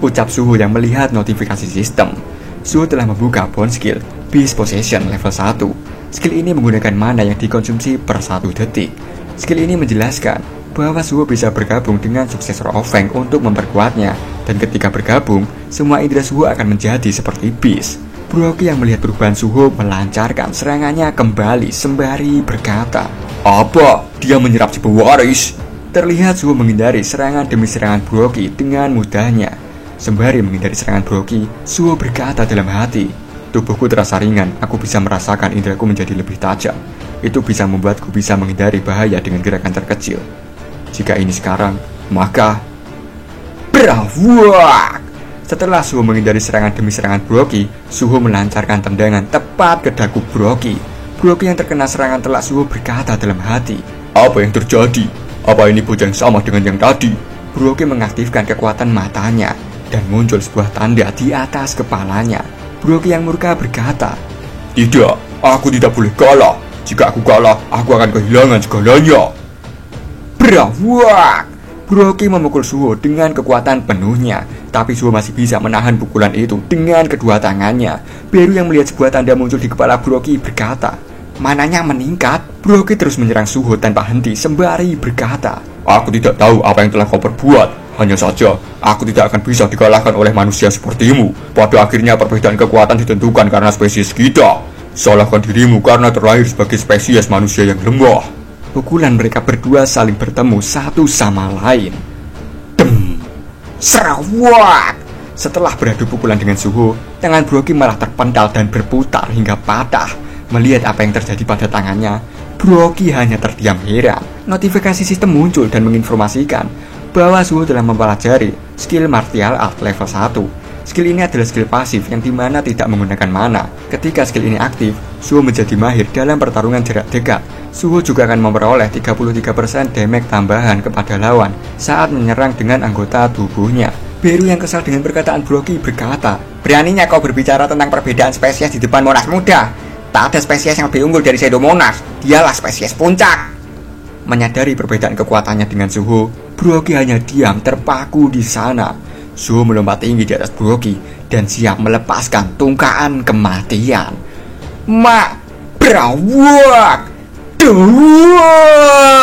Ucap Suho yang melihat notifikasi sistem. Suho telah membuka bond skill Beast Possession level 1. Skill ini menggunakan mana yang dikonsumsi per 1 detik. Skill ini menjelaskan bahwa Suho bisa bergabung dengan suksesor of Feng untuk memperkuatnya. Dan ketika bergabung, semua indera Suho akan menjadi seperti Beast. Brookie yang melihat perubahan Suho melancarkan serangannya kembali sembari berkata, "Apa? Dia menyerap si pewaris?" Terlihat Suho menghindari serangan demi serangan Brookie dengan mudahnya. Sembari menghindari serangan Brookie, Suho berkata dalam hati, "Tubuhku terasa ringan, aku bisa merasakan indraku menjadi lebih tajam. Itu bisa membuatku bisa menghindari bahaya dengan gerakan terkecil. Jika ini sekarang, maka..." Brawak! Setelah Suho menghindari serangan demi serangan Brookie, Suho melancarkan tendangan tepat ke dagu Brookie. Brookie yang terkena serangan telak Suho berkata dalam hati, "Apa yang terjadi? Apa ini bocah yang sama dengan yang tadi?" Brookie mengaktifkan kekuatan matanya dan muncul sebuah tanda di atas kepalanya. Brookie yang murka berkata, "Tidak, aku tidak boleh kalah. Jika aku kalah, aku akan kehilangan segalanya." Brawak! Brookie memukul Suho dengan kekuatan penuhnya, tapi Suho masih bisa menahan pukulan itu dengan kedua tangannya. Beru yang melihat sebuah tanda muncul di kepala Brookie berkata, "Mananya meningkat?" Brookie terus menyerang Suho tanpa henti sembari berkata, "Aku tidak tahu apa yang telah kau perbuat. Hanya saja, aku tidak akan bisa dikalahkan oleh manusia sepertimu. Pada akhirnya perbedaan kekuatan ditentukan karena spesies kita. Salahkan dirimu karena terlahir sebagai spesies manusia yang lemah." Pukulan mereka berdua saling bertemu satu sama lain. Dem! Serawak! Setelah beradu pukulan dengan Suho, tangan Brookie malah terpental dan berputar hingga patah. Melihat apa yang terjadi pada tangannya, Brookie hanya terdiam heran. Notifikasi sistem muncul dan menginformasikan bahwa Suho telah mempelajari skill martial art level 1. Skill ini adalah skill pasif yang dimana tidak menggunakan mana. Ketika skill ini aktif, Suho menjadi mahir dalam pertarungan jarak dekat. Suho juga akan memperoleh 33% damage tambahan kepada lawan saat menyerang dengan anggota tubuhnya. Beru yang kesal dengan perkataan Brookie berkata, "Beraninya kau berbicara tentang perbedaan spesies di depan Monas muda? Tak ada spesies yang lebih unggul dari Pseudomonas. Dialah spesies puncak." Menyadari perbedaan kekuatannya dengan Suho, Brookie hanya diam terpaku di sana. Suho melompat tinggi di atas Brookie dan siap melepaskan tungkaan kematian. Brawak! Duar!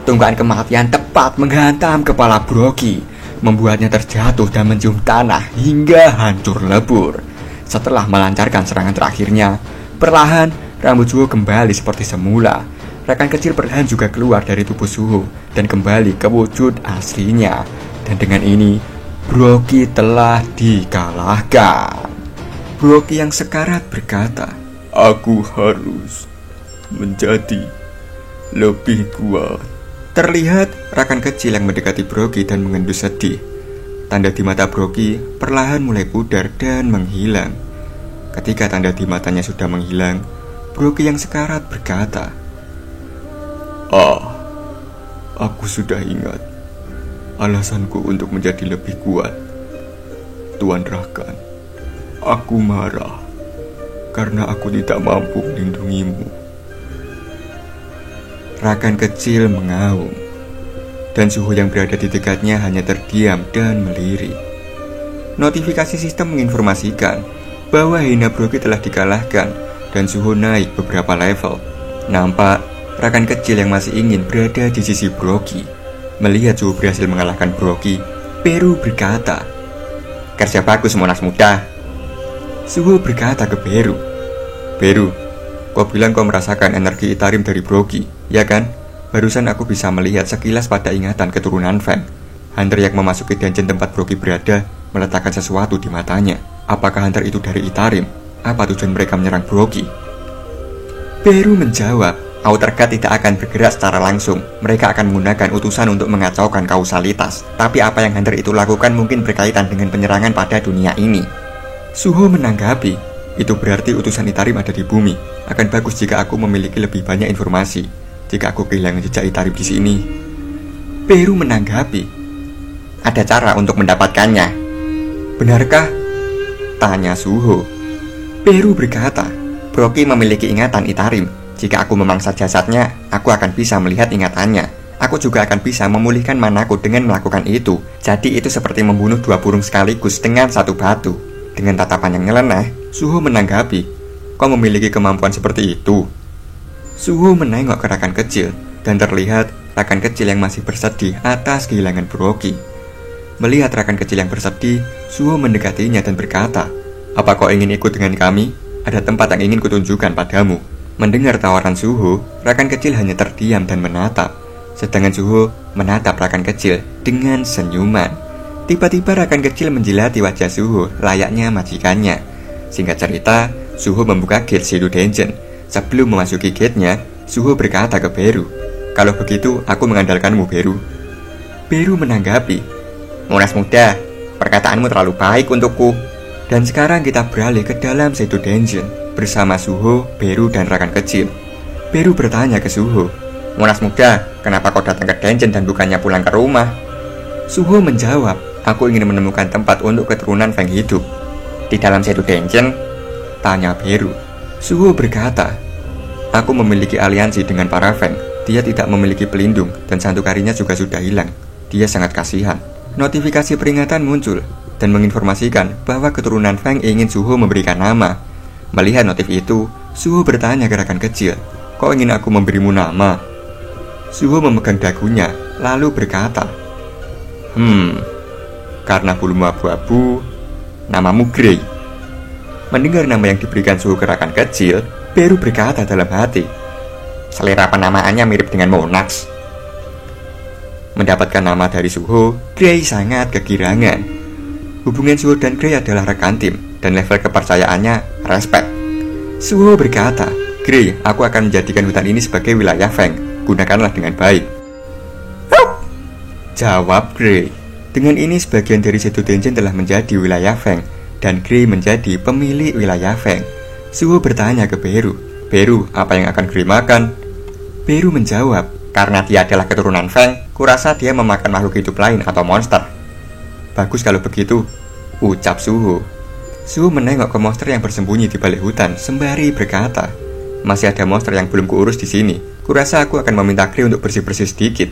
Tunggaan kematian tepat menghantam kepala Brookie, membuatnya terjatuh dan mencium tanah hingga hancur lebur. Setelah melancarkan serangan terakhirnya, perlahan rambut Suho kembali seperti semula. Rekan kecil perlahan juga keluar dari tubuh Suho dan kembali ke wujud aslinya. Dan dengan ini, Brookie telah dikalahkan. Brookie yang sekarat berkata, "Aku harus menjadi lebih kuat." Terlihat rekan kecil yang mendekati Brookie dan mengendus sedih. Tanda di mata Brookie perlahan mulai pudar dan menghilang. Ketika tanda di matanya sudah menghilang, Brookie yang sekarat berkata, "Aku sudah ingat alasanku untuk menjadi lebih kuat. Tuan Rakan, aku marah karena aku tidak mampu melindungimu." Rakan kecil mengaum, dan Suho yang berada di dekatnya hanya terdiam dan melirik. Notifikasi sistem menginformasikan bahwa Hina Brookie telah dikalahkan dan Suho naik beberapa level. Nampak rakan kecil yang masih ingin berada di sisi Brookie. Melihat Suho berhasil mengalahkan Brookie, Beru berkata, "Kerja bagus Monas muda." Suho berkata ke Beru, "Beru, kau bilang kau merasakan energi Itarim dari Brookie, ya kan? Barusan aku bisa melihat sekilas pada ingatan keturunan Feng. Hunter yang memasuki dungeon tempat Brookie berada meletakkan sesuatu di matanya. Apakah Hunter itu dari Itarim? Apa tujuan mereka menyerang Brookie?" Beru menjawab, "Outerguard tidak akan bergerak secara langsung. Mereka akan menggunakan utusan untuk mengacaukan kausalitas. Tapi apa yang Hunter itu lakukan mungkin berkaitan dengan penyerangan pada dunia ini." Suho menanggapi, "Itu berarti utusan Itarim ada di bumi. Akan bagus jika aku memiliki lebih banyak informasi. Jika aku kehilangan jejak Itarim di sini." Beru menanggapi, "Ada cara untuk mendapatkannya." "Benarkah?" tanya Suho. Beru berkata, "Brookie memiliki ingatan Itarim. Jika aku memangsa jasadnya, aku akan bisa melihat ingatannya. Aku aku juga akan bisa memulihkan manaku dengan melakukan itu. Jadi itu seperti membunuh 2 burung sekaligus dengan 1 batu. Dengan tatapan yang nyeleneh, Suho menanggapi, kau memiliki kemampuan seperti itu? Suho menengok ke rakan kecil, dan terlihat rakan kecil yang masih bersedih atas kehilangan Brogy. Melihat rakan kecil yang bersedih, Suho mendekatinya dan berkata, apa kau ingin ikut dengan kami? Ada tempat yang ingin kutunjukkan padamu. Mendengar tawaran Suho, rakan kecil hanya terdiam dan menatap. Sedangkan Suho menatap rakan kecil dengan senyuman. Tiba-tiba rakan kecil menjilati wajah Suho layaknya majikannya. Singkat cerita, Suho membuka gate Shadow Dungeon. Sebelum memasuki gate-nya, Suho berkata ke Beru, kalau begitu aku mengandalkanmu, Beru. Beru menanggapi, Monas muda, perkataanmu terlalu baik untukku. Dan sekarang kita beralih ke dalam Shadow Dungeon bersama Suho, Beru, dan rakan kecil. Beru bertanya ke Suho, Monas muda, kenapa kau datang ke dungeon dan bukannya pulang ke rumah? Suho menjawab, aku ingin menemukan tempat untuk keturunan Feng hidup. Di dalam Shadow Dungeon? Tanya Beru. Suho berkata, aku memiliki aliansi dengan para Feng. Dia tidak memiliki pelindung dan santukarinya juga sudah hilang. Dia sangat kasihan. Notifikasi peringatan muncul dan menginformasikan bahwa keturunan Feng ingin Suho memberikan nama. Melihat notif itu, Suho bertanya ke rakan kecil, kok ingin aku memberimu nama? Suho memegang dagunya, lalu berkata, karena bulumu abu-abu, namamu Grey. Mendengar nama yang diberikan Suho ke rakan kecil, Beru berkata dalam hati, selera penamaannya mirip dengan Monax. Mendapatkan nama dari Suho, Grey sangat kegirangan. Hubungan Suho dan Grey adalah rekan tim, dan level kepercayaannya respect. Suho berkata, Grey, aku akan menjadikan hutan ini sebagai wilayah Feng. Gunakanlah dengan baik. Jawab Grey. Dengan ini sebagian dari Shadow Dungeon telah menjadi wilayah Feng, dan Grey menjadi pemilik wilayah Feng. Suho bertanya ke Beru, Beru, apa yang akan Grey makan? Beru menjawab, karena dia adalah keturunan Feng, kurasa dia memakan makhluk hidup lain atau monster. Bagus kalau begitu, ucap Suho. Suho menengok ke monster yang bersembunyi di balik hutan sembari berkata, masih ada monster yang belum kuurus di sini. Kurasa aku akan meminta Grey untuk bersih-bersih sedikit.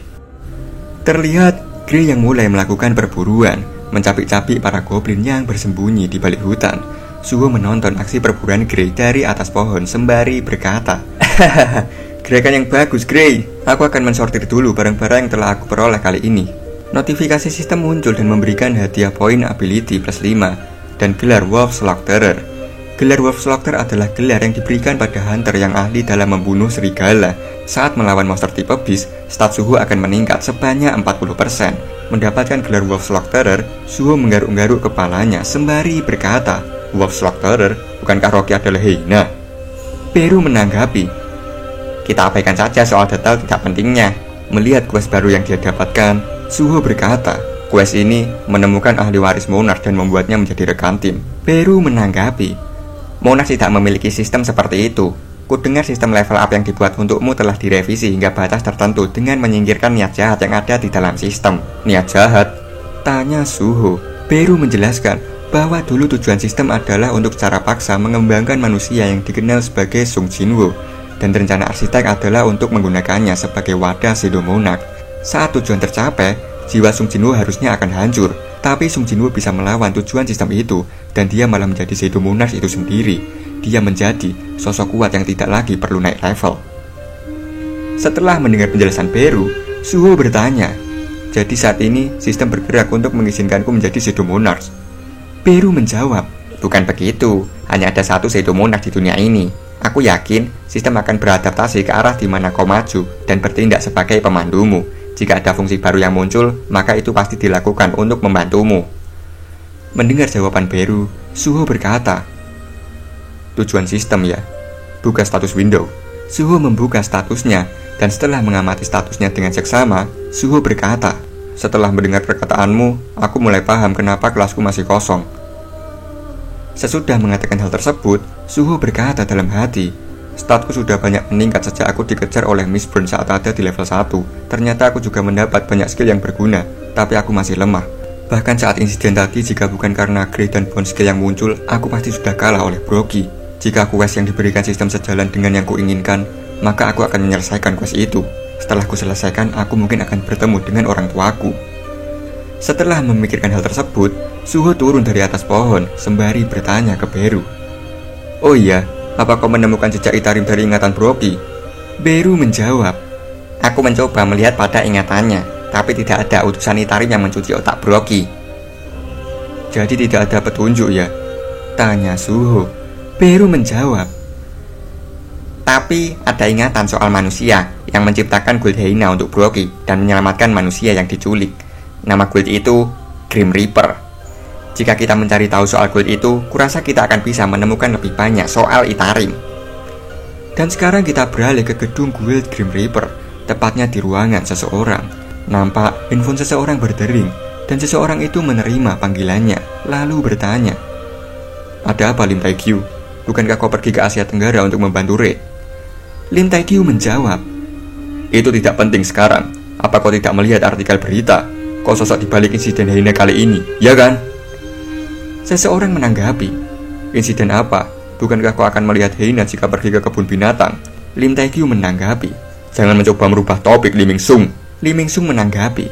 Terlihat Grey yang mulai melakukan perburuan, mencapik-capik para goblin yang bersembunyi di balik hutan. Suho menonton aksi perburuan Grey dari atas pohon sembari berkata, gerakan yang bagus Grey. Aku akan mensortir dulu barang-barang yang telah aku peroleh kali ini. Notifikasi sistem muncul dan memberikan hadiah poin ability plus 5 dan gelar Wolf Slaughterer. Gelar Wolf Slaughterer adalah gelar yang diberikan pada hunter yang ahli dalam membunuh serigala. Saat melawan monster tipe beast, stat Suho akan meningkat sebanyak 40%. Mendapatkan gelar Wolf Slaughterer, Suho menggaruk-garuk kepalanya sembari berkata, Wolf Slaughterer, bukankah Rocky adalah hyena? Beru menanggapi, kita abaikan saja soal detail tidak pentingnya. Melihat quest baru yang dia dapatkan, Suho berkata, quest ini menemukan ahli waris Monarch dan membuatnya menjadi rekan tim. Beru menanggapi, Monarch tidak memiliki sistem seperti itu. Kudengar sistem level up yang dibuat untukmu telah direvisi hingga batas tertentu dengan menyingkirkan niat jahat yang ada di dalam sistem. Niat jahat? Tanya Suho. Beru menjelaskan bahwa dulu tujuan sistem adalah untuk secara paksa mengembangkan manusia yang dikenal sebagai Sung Jinwoo, dan rencana arsitek adalah untuk menggunakannya sebagai wadah Shadow Monarch. Saat tujuan tercapai, jiwa Sung Jinwoo harusnya akan hancur, tapi Sung Jinwoo bisa melawan tujuan sistem itu, dan dia malah menjadi Shadow Monarch itu sendiri. Dia menjadi sosok kuat yang tidak lagi perlu naik level. Setelah mendengar penjelasan Beru, Suho bertanya, jadi saat ini sistem bergerak untuk mengizinkanku menjadi Shadow Monarch? Beru menjawab, bukan begitu, hanya ada satu Shadow Monarch di dunia ini. Aku yakin sistem akan beradaptasi ke arah di mana kau maju dan bertindak sebagai pemandumu. Jika ada fungsi baru yang muncul, maka itu pasti dilakukan untuk membantumu. Mendengar jawaban Beru, Suho berkata, tujuan sistem ya, buka status window. Suho membuka statusnya, dan setelah mengamati statusnya dengan seksama, Suho berkata, setelah mendengar perkataanmu, aku mulai paham kenapa kelasku masih kosong. Sesudah mengatakan hal tersebut, Suho berkata dalam hati, statku sudah banyak meningkat sejak aku dikejar oleh Miss Burn saat ada di level 1. Ternyata aku juga mendapat banyak skill yang berguna, tapi aku masih lemah. Bahkan saat insiden tadi, jika bukan karena Grey dan Bone skill yang muncul, aku pasti sudah kalah oleh Brogy. Jika quest yang diberikan sistem sejalan dengan yang kuinginkan, maka aku akan menyelesaikan quest itu. Setelah ku selesaikan, aku mungkin akan bertemu dengan orang tuaku. Setelah memikirkan hal tersebut, Suho turun dari atas pohon sembari bertanya ke Beru. Oh iya, apa kau menemukan jejak Itarim dari ingatan Brooke? Beru menjawab, aku mencoba melihat pada ingatannya, tapi tidak ada utusan Itarim yang mencuci otak Brooke. Jadi tidak ada petunjuk ya? Tanya Suho. Beru menjawab, tapi ada ingatan soal manusia yang menciptakan Guild Hyena untuk Brooke dan menyelamatkan manusia yang diculik. Nama guild itu Grim Reaper. Jika kita mencari tahu soal guild itu, kurasa kita akan bisa menemukan lebih banyak soal Itarim. Dan sekarang kita beralih ke gedung guild Grim Reaper, tepatnya di ruangan seseorang. Nampak handphone seseorang berdering, dan seseorang itu menerima panggilannya, lalu bertanya, ada apa Lim Taekyu? Bukankah kau pergi ke Asia Tenggara untuk membantu Red? Lim Taekyu menjawab, itu tidak penting sekarang. Apa kau tidak melihat artikel berita? Kau sosok dibalik insiden Hyena kali ini, ya kan? Seseorang menanggapi, insiden apa? Bukankah kau akan melihat Hyena jika pergi ke kebun binatang? Lim Taekyu menanggapi, jangan mencoba merubah topik Lee Ming-sung. Lee Ming-sung menanggapi,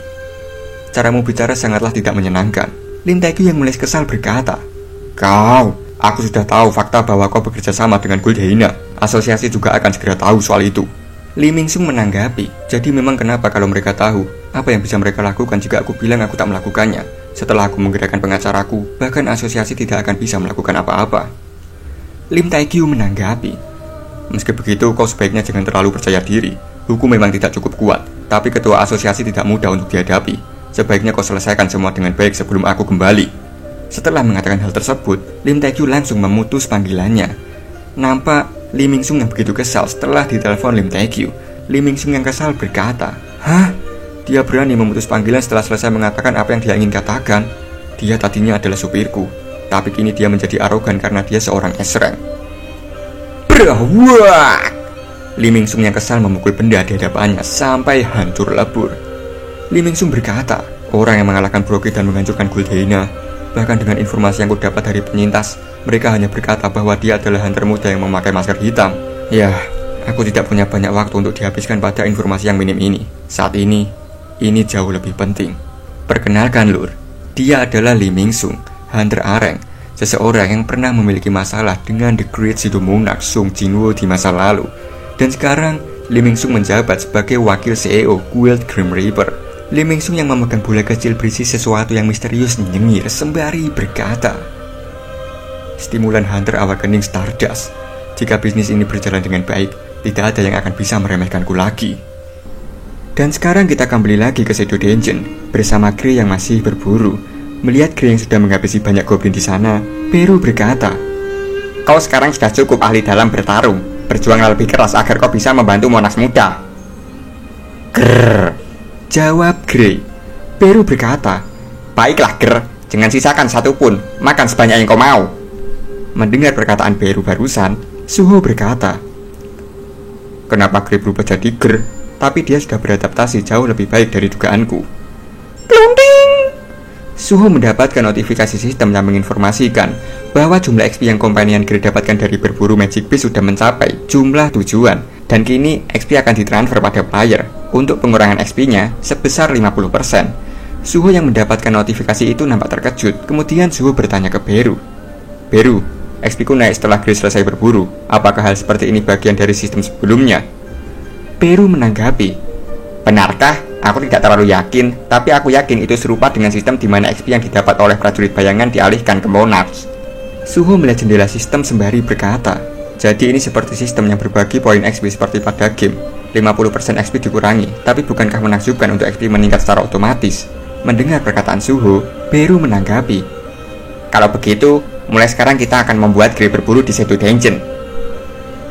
caramu bicara sangatlah tidak menyenangkan. Lim Taekyu yang mulai kesal berkata, aku sudah tahu fakta bahwa kau bekerja sama dengan Guild Hyena. Asosiasi juga akan segera tahu soal itu. Lee Ming-sung menanggapi, jadi memang kenapa kalau mereka tahu? Apa yang bisa mereka lakukan jika aku bilang aku tak melakukannya? Setelah aku menggerakkan pengacaraku, bahkan asosiasi tidak akan bisa melakukan apa-apa. Lim Taekyu menanggapi, meski begitu kau sebaiknya jangan terlalu percaya diri. Hukum memang tidak cukup kuat, tapi ketua asosiasi tidak mudah untuk dihadapi. Sebaiknya kau selesaikan semua dengan baik sebelum aku kembali. Setelah mengatakan hal tersebut, Lim Taekyu langsung memutus panggilannya. Nampak Lee Ming-sung yang begitu kesal setelah ditelepon Lim Taekyu. Lee Ming-sung yang kesal berkata, hah? Dia berani memutus panggilan setelah selesai mengatakan apa yang dia ingin katakan. Dia tadinya adalah supirku, tapi kini dia menjadi arogan karena dia seorang S-rank. Berawak! Lee Ming-sung yang kesal memukul benda di hadapannya sampai hancur lebur. Lee Ming-sung berkata, orang yang mengalahkan Brooke dan menghancurkan Guild Hyena. Bahkan dengan informasi yang kudapat dari penyintas, mereka hanya berkata bahwa dia adalah hunter muda yang memakai masker hitam. Ya, aku tidak punya banyak waktu untuk dihabiskan pada informasi yang minim ini. Saat ini jauh lebih penting. Perkenalkan Lur, dia adalah Lee Ming-sung, hunter areng, seseorang yang pernah memiliki masalah dengan The Great Shadow Monarch Sung Jinwoo di masa lalu. Dan sekarang, Lee Ming-sung menjabat sebagai wakil CEO Guild Grim Reaper. Lee Ming-sung yang memegang bola kecil berisi sesuatu yang misterius nyengir sembari berkata, stimulan Hunter Awakening Stardust. Jika bisnis ini berjalan dengan baik, tidak ada yang akan bisa meremehkanku lagi. Dan sekarang kita kembali lagi ke Shadow Dungeon bersama Grey yang masih berburu. Melihat Grey yang sudah menghabisi banyak goblin di sana, Beru berkata, kau sekarang sudah cukup ahli dalam bertarung. Berjuanglah lebih keras agar kau bisa membantu Monas muda. Grrr, jawab Grey. Beru berkata, baiklah Grrr, jangan sisakan satupun, makan sebanyak yang kau mau. Mendengar perkataan Beru barusan, Suho berkata, kenapa Grey berubah jadi Grrr? Tapi dia sudah beradaptasi jauh lebih baik dari dugaanku. Blonding! Suho mendapatkan notifikasi sistem yang menginformasikan bahwa jumlah XP yang kompanian Grey dapatkan dari berburu Magic Beast sudah mencapai jumlah tujuan. Dan kini XP akan ditransfer pada player untuk pengurangan XP-nya sebesar 50%. Suho yang mendapatkan notifikasi itu nampak terkejut. Kemudian Suho bertanya ke Beru, Beru, XP ku naik setelah Grey selesai berburu. Apakah hal seperti ini bagian dari sistem sebelumnya? Beru menanggapi, benarkah? Aku tidak terlalu yakin, tapi aku yakin itu serupa dengan sistem di mana XP yang didapat oleh prajurit bayangan dialihkan ke Monarch. Suho melihat jendela sistem sembari berkata, jadi ini seperti sistem yang berbagi poin XP seperti pada game. 50% XP dikurangi, tapi bukankah menakjubkan untuk XP meningkat secara otomatis? Mendengar perkataan Suho, Beru menanggapi, kalau begitu, mulai sekarang kita akan membuat Grey berburu di Shadow Dungeon.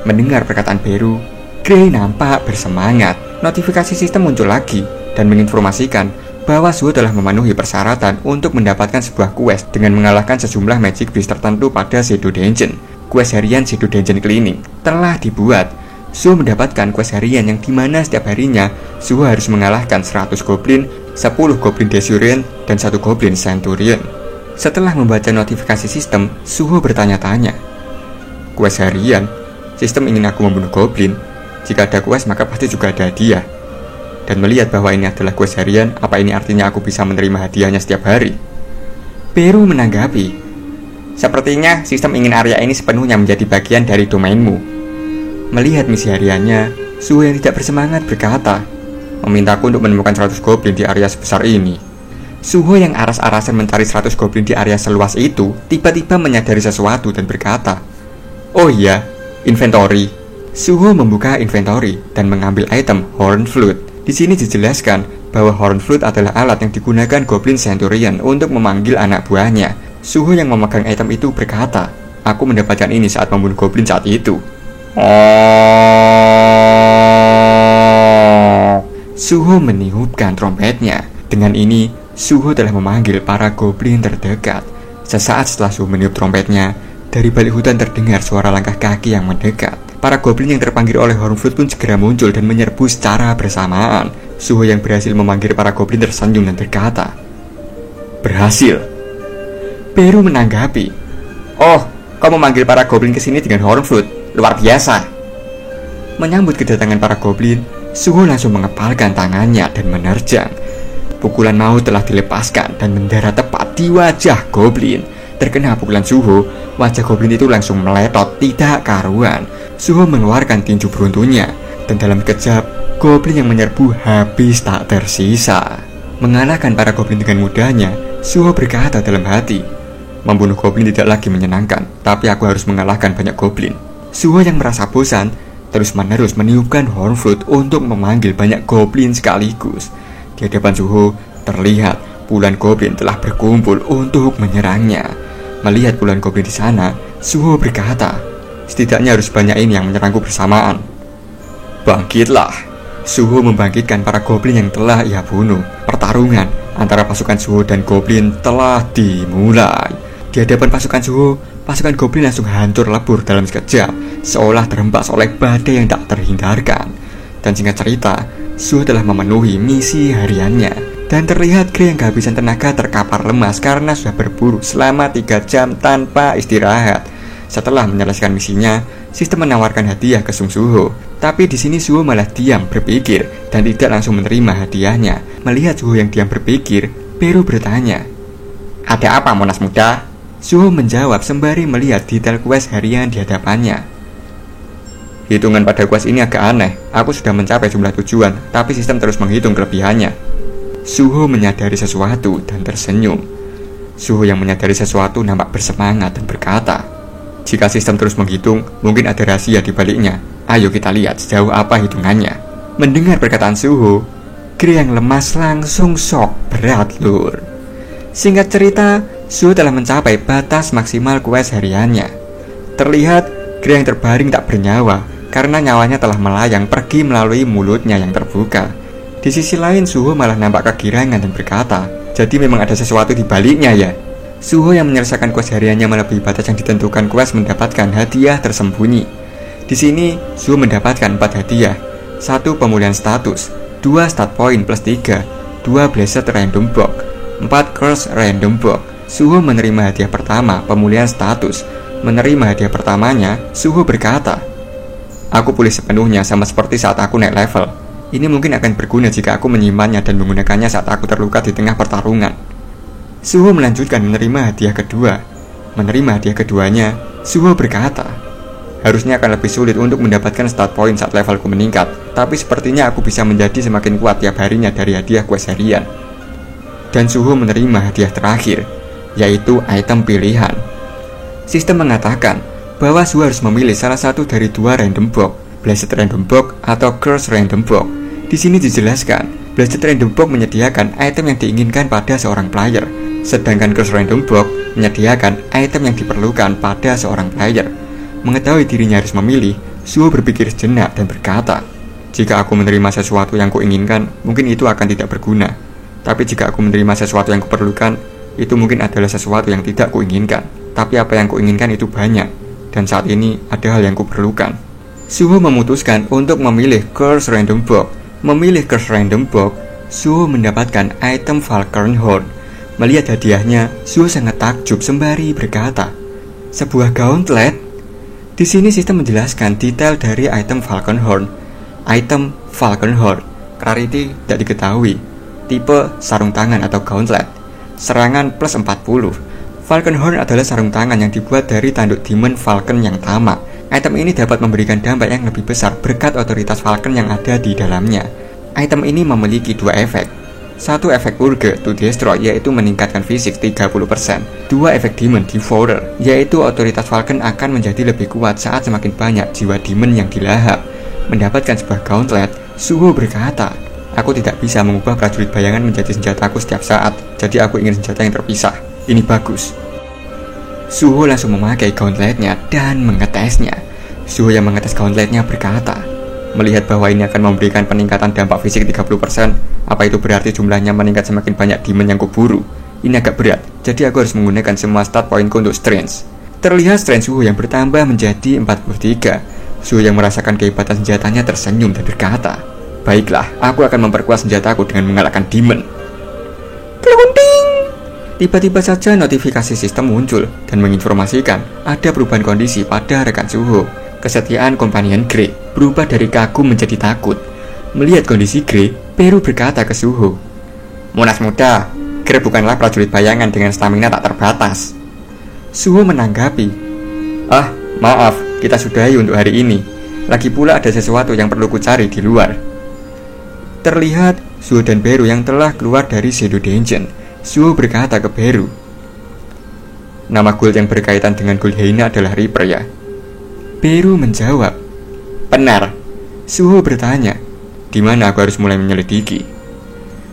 Mendengar perkataan Beru, Grey nampak bersemangat. Notifikasi sistem muncul lagi dan menginformasikan bahwa Suho telah memenuhi persyaratan untuk mendapatkan sebuah quest dengan mengalahkan sejumlah Magic Beast tertentu pada Shadow Dungeon. Quest harian Shadow Dungeon Cleaning telah dibuat. Suho mendapatkan quest harian yang dimana setiap harinya Suho harus mengalahkan 100 goblin, 10 goblin Desurion, dan 1 goblin Centurion. Setelah membaca notifikasi sistem, Suho bertanya-tanya, quest harian? Sistem ingin aku membunuh goblin? Jika ada quest maka pasti juga ada hadiah. dan melihat bahwa ini adalah quest harian, apa ini artinya aku bisa menerima hadiahnya setiap hari? Peru menanggapi, sepertinya sistem ingin area ini sepenuhnya menjadi bagian dari domainmu. Melihat misi hariannya, Suho yang tidak bersemangat berkata, memintaku untuk menemukan 100 goblin di area sebesar ini. Suho yang aras-arasan mencari 100 goblin di area seluas itu tiba-tiba menyadari sesuatu dan berkata, oh iya, inventory. Suho membuka inventory dan mengambil item Horn Flute. Di sini dijelaskan bahwa Horn Flute adalah alat yang digunakan Goblin Centurion untuk memanggil anak buahnya. Suho yang memegang item itu berkata, aku mendapatkan ini saat membunuh goblin saat itu. Suho meniupkan trompetnya. Dengan ini, Suho telah memanggil para goblin terdekat. Sesaat setelah Suho meniup trompetnya, dari balik hutan terdengar suara langkah kaki yang mendekat. Para goblin yang terpanggil oleh Horn Flute pun segera muncul dan menyerbu secara bersamaan. Suho yang berhasil memanggil para goblin tersenyum dan berkata, berhasil. Peru menanggapi, oh, kau memanggil para goblin ke sini dengan Horn Flute, luar biasa. Menyambut kedatangan para goblin, Suho langsung mengepalkan tangannya dan menerjang. Pukulan maut telah dilepaskan dan mendarat tepat di wajah goblin. Terkena pukulan Suho, wajah goblin itu langsung meletot tidak karuan. Suho mengeluarkan tinju beruntunya, dan dalam sekejap, goblin yang menyerbu habis tak tersisa. Mengalahkan para goblin dengan mudahnya, Suho berkata dalam hati, membunuh goblin tidak lagi menyenangkan, tapi aku harus mengalahkan banyak goblin. Suho yang merasa bosan, terus-menerus meniupkan Horn Flute untuk memanggil banyak goblin sekaligus. Di hadapan Suho, terlihat puluhan goblin telah berkumpul untuk menyerangnya. Melihat puluhan goblin di sana, Suho berkata, setidaknya harus banyak ini yang menyerangku bersamaan. Bangkitlah. Suho membangkitkan para goblin yang telah ia bunuh. Pertarungan antara pasukan Suho dan goblin telah dimulai. Di hadapan pasukan Suho, pasukan goblin langsung hancur lebur dalam sekejap, seolah terhempas oleh badai yang tak terhindarkan. Dan singkat cerita, Suho telah memenuhi misi hariannya. Dan terlihat Grey yang kehabisan tenaga terkapar lemas karena sudah berburu selama 3 jam tanpa istirahat. Setelah menyelesaikan misinya, sistem menawarkan hadiah ke Sung Suho. Tapi di sini Suho malah diam berpikir dan tidak langsung menerima hadiahnya. Melihat Suho yang diam berpikir, Peru bertanya, ada apa Monas muda? Suho menjawab sembari melihat detail quest harian di hadapannya. Hitungan pada quest ini agak aneh. Aku sudah mencapai jumlah tujuan, tapi sistem terus menghitung kelebihannya. Suho menyadari sesuatu dan tersenyum. Suho yang menyadari sesuatu nampak bersemangat dan berkata, jika sistem terus menghitung, mungkin ada rahasia di baliknya. Ayo kita lihat sejauh apa hitungannya. Mendengar perkataan Suho, Grey yang lemas langsung shock berat lur. Singkat cerita, Suho telah mencapai batas maksimal quest hariannya. Terlihat Grey yang terbaring tak bernyawa karena nyawanya telah melayang pergi melalui mulutnya yang terbuka. Di sisi lain, Suho malah nampak kegirangan dan berkata, jadi memang ada sesuatu di baliknya ya. Suho yang menyelesaikan quest hariannya melebihi batas yang ditentukan quest mendapatkan hadiah tersembunyi. Di sini, Suho mendapatkan 4 hadiah, 1 pemulihan status, 2 stat point plus 3, 2 blessed random box, 4 curse random box. Suho menerima hadiah pertama, pemulihan status. Menerima hadiah pertamanya, Suho berkata, aku pulih sepenuhnya sama seperti saat aku naik level. Ini mungkin akan berguna jika aku menyimpannya dan menggunakannya saat aku terluka di tengah pertarungan. Suho melanjutkan menerima hadiah kedua. Menerima hadiah keduanya, Suho berkata, harusnya akan lebih sulit untuk mendapatkan stat point saat levelku meningkat, tapi sepertinya aku bisa menjadi semakin kuat tiap harinya dari hadiah quest harian. Dan Suho menerima hadiah terakhir, yaitu item pilihan. Sistem mengatakan bahwa Suho harus memilih salah satu dari 2 random box, Blessed Random Box atau Curse Random Box. Di sini dijelaskan, Blessed Random Box menyediakan item yang diinginkan pada seorang player, sedangkan Curse Random Box menyediakan item yang diperlukan pada seorang player. Mengetahui dirinya harus memilih, Suho berpikir sejenak dan berkata, jika aku menerima sesuatu yang kuinginkan, mungkin itu akan tidak berguna. Tapi jika aku menerima sesuatu yang kuperlukan, itu mungkin adalah sesuatu yang tidak kuinginkan. Tapi apa yang kuinginkan itu banyak, dan saat ini ada hal yang kuperlukan. Suho memutuskan untuk memilih Curse Random Box. Memilih Curse Random Box, Suho mendapatkan item Falcon Horn. Melihat hadiahnya, Suho sangat takjub sembari berkata, sebuah gauntlet? Di sini sistem menjelaskan detail dari item Falcon Horn. Item Falcon Horn Rarity tidak diketahui. Tipe sarung tangan atau gauntlet. Serangan plus 40. Falcon Horn adalah sarung tangan yang dibuat dari tanduk Demon Falcon yang tamak. Item ini dapat memberikan dampak yang lebih besar berkat otoritas Falcon yang ada di dalamnya. Item ini memiliki dua efek. Satu efek Urge to Destroy, yaitu meningkatkan fisik 30%. Dua efek Demon Devourer, yaitu otoritas Falcon akan menjadi lebih kuat saat semakin banyak jiwa demon yang dilahap. Mendapatkan sebuah gauntlet, Suho berkata, "Aku tidak bisa mengubah prajurit bayangan menjadi senjataku setiap saat, jadi aku ingin senjata yang terpisah. Ini bagus." Suho langsung memakai gauntletnya dan mengetesnya. Suho yang mengetes gauntletnya berkata, "Melihat bahwa ini akan memberikan peningkatan dampak fisik 30%, apa itu berarti jumlahnya meningkat semakin banyak demon yang kuburu? Ini agak berat, jadi aku harus menggunakan semua stat pointku untuk strength." Terlihat strength Suho yang bertambah menjadi 43. Suho yang merasakan kehebatan senjatanya tersenyum dan berkata, "Baiklah, aku akan memperkuat senjataku dengan mengalahkan demon." Kelunting! Tiba-tiba saja notifikasi sistem muncul dan menginformasikan ada perubahan kondisi pada rekan Suho. Kesetiaan kompanion Grey berubah dari kagum menjadi takut. Melihat kondisi Grey, Peru berkata ke Suho, "Munas muda, Grey bukanlah prajurit bayangan dengan stamina tak terbatas." Suho menanggapi, "Ah, maaf, kita sudahi untuk hari ini. Lagi pula ada sesuatu yang perlu ku cari di luar." Terlihat Suho dan Peru yang telah keluar dari Shadow Dungeon. Suho berkata ke Peru, "Nama guild yang berkaitan dengan guild Hyena adalah Reaper ya?" Peru menjawab, "Benar." Suho bertanya, "Di mana aku harus mulai menyelidiki?"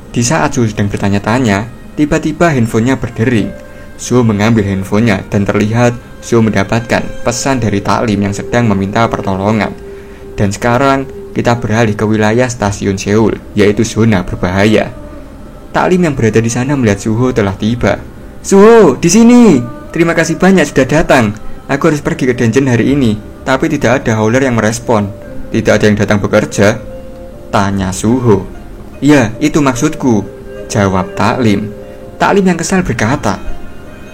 Di saat Suho sedang bertanya-tanya, tiba-tiba handphonenya berdering. Suho mengambil handphonenya dan terlihat Suho mendapatkan pesan dari Taklim yang sedang meminta pertolongan. Dan sekarang kita beralih ke wilayah stasiun Seoul, yaitu zona berbahaya. Taklim yang berada di sana melihat Suho telah tiba. "Suho, di sini. Terima kasih banyak sudah datang. Aku harus pergi ke dungeon hari ini, tapi tidak ada howler yang merespon." "Tidak ada yang datang bekerja?" tanya Suho. "Ya, itu maksudku," jawab Taklim. Taklim yang kesal berkata,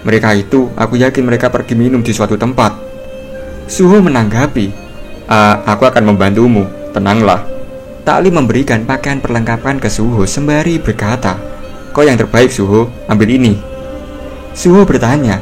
"Mereka itu, aku yakin mereka pergi minum di suatu tempat." Suho menanggapi, Aku akan membantumu, tenanglah." Taklim memberikan pakaian perlengkapan ke Suho sembari berkata, "Kau yang terbaik Suho, ambil ini." Suho bertanya,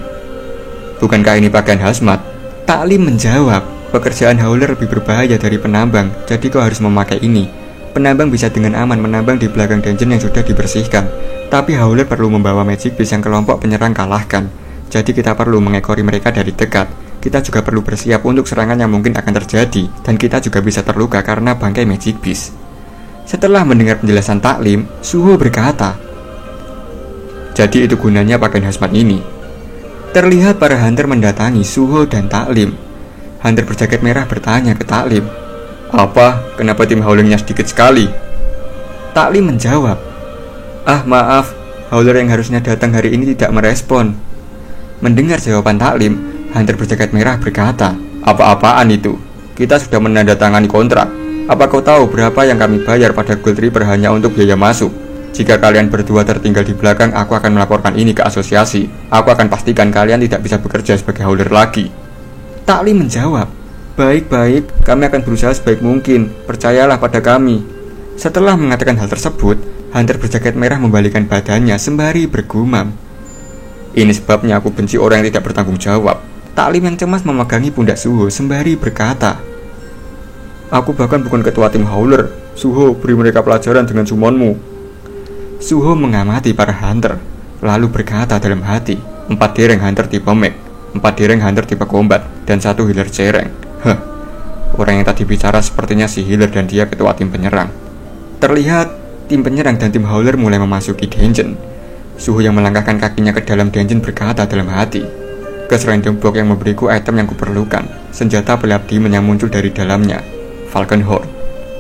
"Bukankah ini pakaian hazmat?" Taklim menjawab, "Pekerjaan howler lebih berbahaya dari penambang, jadi kau harus memakai ini. Penambang bisa dengan aman menambang di belakang dungeon yang sudah dibersihkan, tapi howler perlu membawa magic beast yang kelompok penyerang kalahkan. Jadi kita perlu mengekori mereka dari dekat. Kita juga perlu bersiap untuk serangan yang mungkin akan terjadi, dan kita juga bisa terluka karena bangkai magic beast." Setelah mendengar penjelasan Taklim, Suho berkata, "Jadi itu gunanya pakaian hazmat ini." Terlihat para hunter mendatangi Suho dan Taklim. Hunter berjaket merah bertanya ke Taklim, "Apa? Kenapa tim howlingnya sedikit sekali?" Taklim menjawab, Maaf, howler yang harusnya datang hari ini tidak merespon." Mendengar jawaban Taklim, Hunter berjaket merah berkata, "Apa-apaan itu? Kita sudah menandatangani kontrak. Apa kau tahu berapa yang kami bayar pada Guild Reaper hanya untuk biaya masuk? Jika kalian berdua tertinggal di belakang, aku akan melaporkan ini ke asosiasi. Aku akan pastikan kalian tidak bisa bekerja sebagai howler lagi." Taklim menjawab, "Baik-baik, kami akan berusaha sebaik mungkin. Percayalah pada kami." Setelah mengatakan hal tersebut, Hunter berjaket merah membalikan badannya sembari bergumam, "Ini sebabnya aku benci orang yang tidak bertanggung jawab." Taklim yang cemas memegangi pundak Suho sembari berkata, "Aku bahkan bukan ketua tim howler. Suho, beri mereka pelajaran dengan sumonmu." Suho mengamati para hunter, lalu berkata dalam hati, 4 dereng hunter tipe mech, 4 dereng hunter tipe combat, dan 1 healer cereng. Orang yang tadi bicara sepertinya si healer dan dia ketua tim penyerang. Terlihat tim penyerang dan tim howler mulai memasuki dungeon. Suho yang melangkahkan kakinya ke dalam dungeon berkata dalam hati, "Gas random box yang memberiku item yang kuperlukan, senjata pelap demon yang muncul dari dalamnya, Falcon Horn,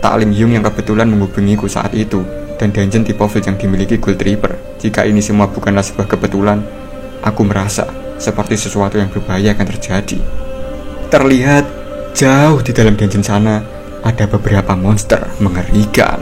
Taklim Yung yang kebetulan menghubungiku saat itu, dan dungeon tipe field yang dimiliki Guild Reaper. Jika ini semua bukanlah sebuah kebetulan, aku merasa seperti sesuatu yang berbahaya akan terjadi." Terlihat jauh di dalam dungeon sana ada beberapa monster mengerikan.